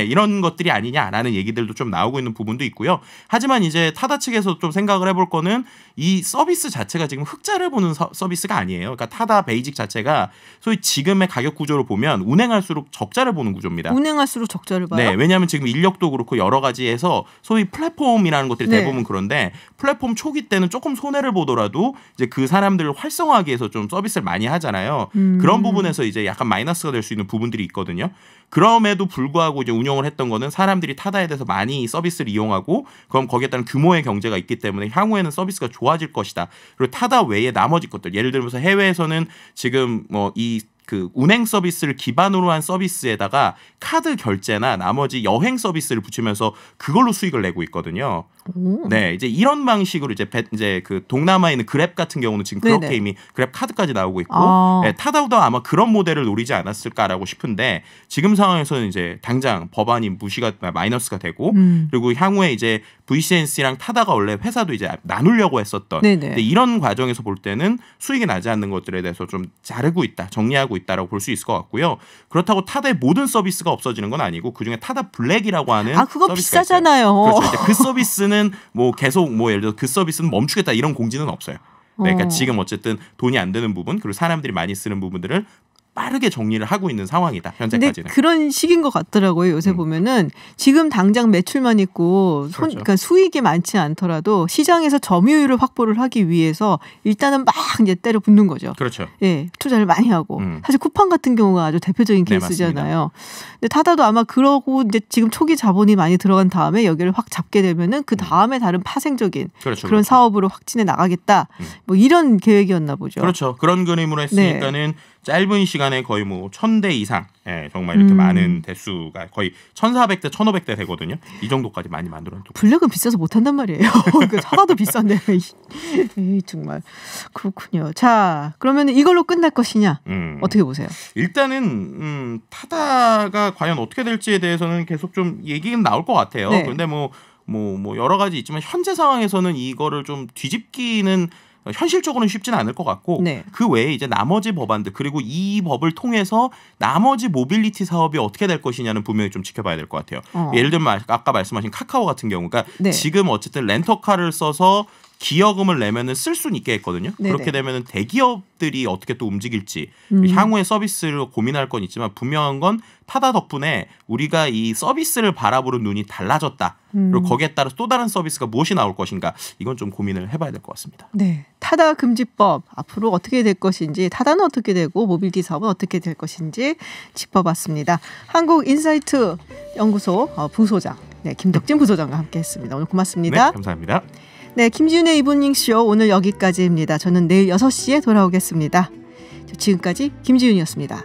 Speaker 5: 이런 것들이 아니냐라는 얘기들도 좀 나오고 있는 부분도 있고요. 하지만 이제 타다 측에서 좀 생각을 해볼 거는 이 서비스 자체가 지금 흑자를 보는 서비스가 아니에요. 그러니까 타다 베이직 자체가 소위 지금의 가격 구조를 보면 운행할수록 적자를 보는 구조입니다.
Speaker 1: 운행할수록 적자를 봐요?
Speaker 5: 네, 왜냐하면 지금 인력도 그렇고 여러 가지에서 소위 플랫폼이라는 것들이 대부분 그런데 플랫폼 초기 때는 조금 손해를 보더라도 이제 그 사람들을 활성화하기 위해서 좀 서비스를 많이 하잖아요. 그런 부분에서 이제 약간 마이너스가 될 수 있는 부분들이 있거든요. 그럼에도 불구하고 이제 운영을 했던 거는 사람들이 타다에 대해서 많이 서비스를 이용하고 그럼 거기에 따른 규모의 경제가 있기 때문에 향후에는 서비스가 좋아질 것이다. 그리고 타다 외에 나머지 것들 예를 들면서 해외에서는 지금 그 운행 서비스를 기반으로 한 서비스에다가 카드 결제나 나머지 여행 서비스를 붙이면서 그걸로 수익을 내고 있거든요. 네, 이제 이런 방식으로 이제 그 동남아에 있는 그랩 같은 경우는 지금 그렇게 이미 그랩 카드까지 나오고 있고 타다도 아마 그런 모델을 노리지 않았을까라고 싶은데 지금 상황에서는 이제 당장 법안이 무시가 마이너스가 되고 그리고 향후에 이제 VCNC랑 타다가 원래 회사도 이제 나누려고 했었던 근데 이런 과정에서 볼 때는 수익이 나지 않는 것들에 대해서 좀 자르고 있다, 정리하고 있다라고 볼 수 있을 것 같고요. 그렇다고 타다의 모든 서비스가 없어지는 건 아니고 그중에 타다 블랙이라고 하는
Speaker 1: 그거
Speaker 5: 서비스가
Speaker 1: 비싸잖아요.
Speaker 5: 있어요. 그렇죠. 그 서비스는 뭐 계속 예를 들어 그 서비스는 멈추겠다 이런 공지는 없어요. 네, 그러니까 지금 어쨌든 돈이 안 되는 부분 그리고 사람들이 많이 쓰는 부분들을 빠르게 정리를 하고 있는 상황이다. 현재까지는.
Speaker 1: 근데 그런 식인 것 같더라고요. 요새 보면은 지금 당장 매출만 있고 그러니까 수익이 많지 않더라도 시장에서 점유율을 확보를 하기 위해서 일단은 막 이제 때려 붓는 거죠.
Speaker 5: 그렇죠.
Speaker 1: 예, 투자를 많이 하고 사실 쿠팡 같은 경우가 아주 대표적인 케이스잖아요. 근데 타다도 아마 그러고 이제 지금 초기 자본이 많이 들어간 다음에 여기를 확 잡게 되면은 그 다음에 다른 파생적인 그런 사업으로 확진해 나가겠다. 뭐 이런 계획이었나 보죠.
Speaker 5: 그렇죠. 그런 그림으로 했으니까는. 짧은 시간에 거의 1000대 이상 정말 이렇게 많은 대수가 거의 1400대 1500대 되거든요. 이 정도까지 많이 만들어놨죠.
Speaker 1: 블랙은 비싸서 못한단 말이에요. 타다도 비싼데 정말 그렇군요. 자, 그러면 이걸로 끝날 것이냐 어떻게 보세요?
Speaker 5: 일단은 타다가 과연 어떻게 될지에 대해서는 계속 좀 얘기는 나올 것 같아요. 그런데 뭐 여러 가지 있지만 현재 상황에서는 이거를 좀 뒤집기는 현실적으로는 쉽지는 않을 것 같고 그 외에 이제 나머지 법안들 그리고 이 법을 통해서 나머지 모빌리티 사업이 어떻게 될 것이냐는 분명히 좀 지켜봐야 될 것 같아요. 예를 들면 아까 말씀하신 카카오 같은 경우가 지금 어쨌든 렌터카를 써서 기여금을 내면은 쓸 수는 있게 했거든요. 그렇게 되면은 대기업들이 어떻게 또 움직일지 향후의 서비스를 고민할 건 있지만 분명한 건 타다 덕분에 우리가 이 서비스를 바라보는 눈이 달라졌다. 그리고 거기에 따라 또 다른 서비스가 무엇이 나올 것인가 이건 좀 고민을 해봐야 될 것 같습니다.
Speaker 1: 네, 타다 금지법 앞으로 어떻게 될 것인지 타다는 어떻게 되고 모빌리티 사업은 어떻게 될 것인지 짚어봤습니다. 한국인사이트 연구소 부소장 김덕진 부소장과 함께했습니다. 오늘 고맙습니다.
Speaker 5: 네, 감사합니다.
Speaker 1: 네, 김지윤의 이브닝쇼 오늘 여기까지입니다. 저는 내일 6시에 돌아오겠습니다. 지금까지 김지윤이었습니다.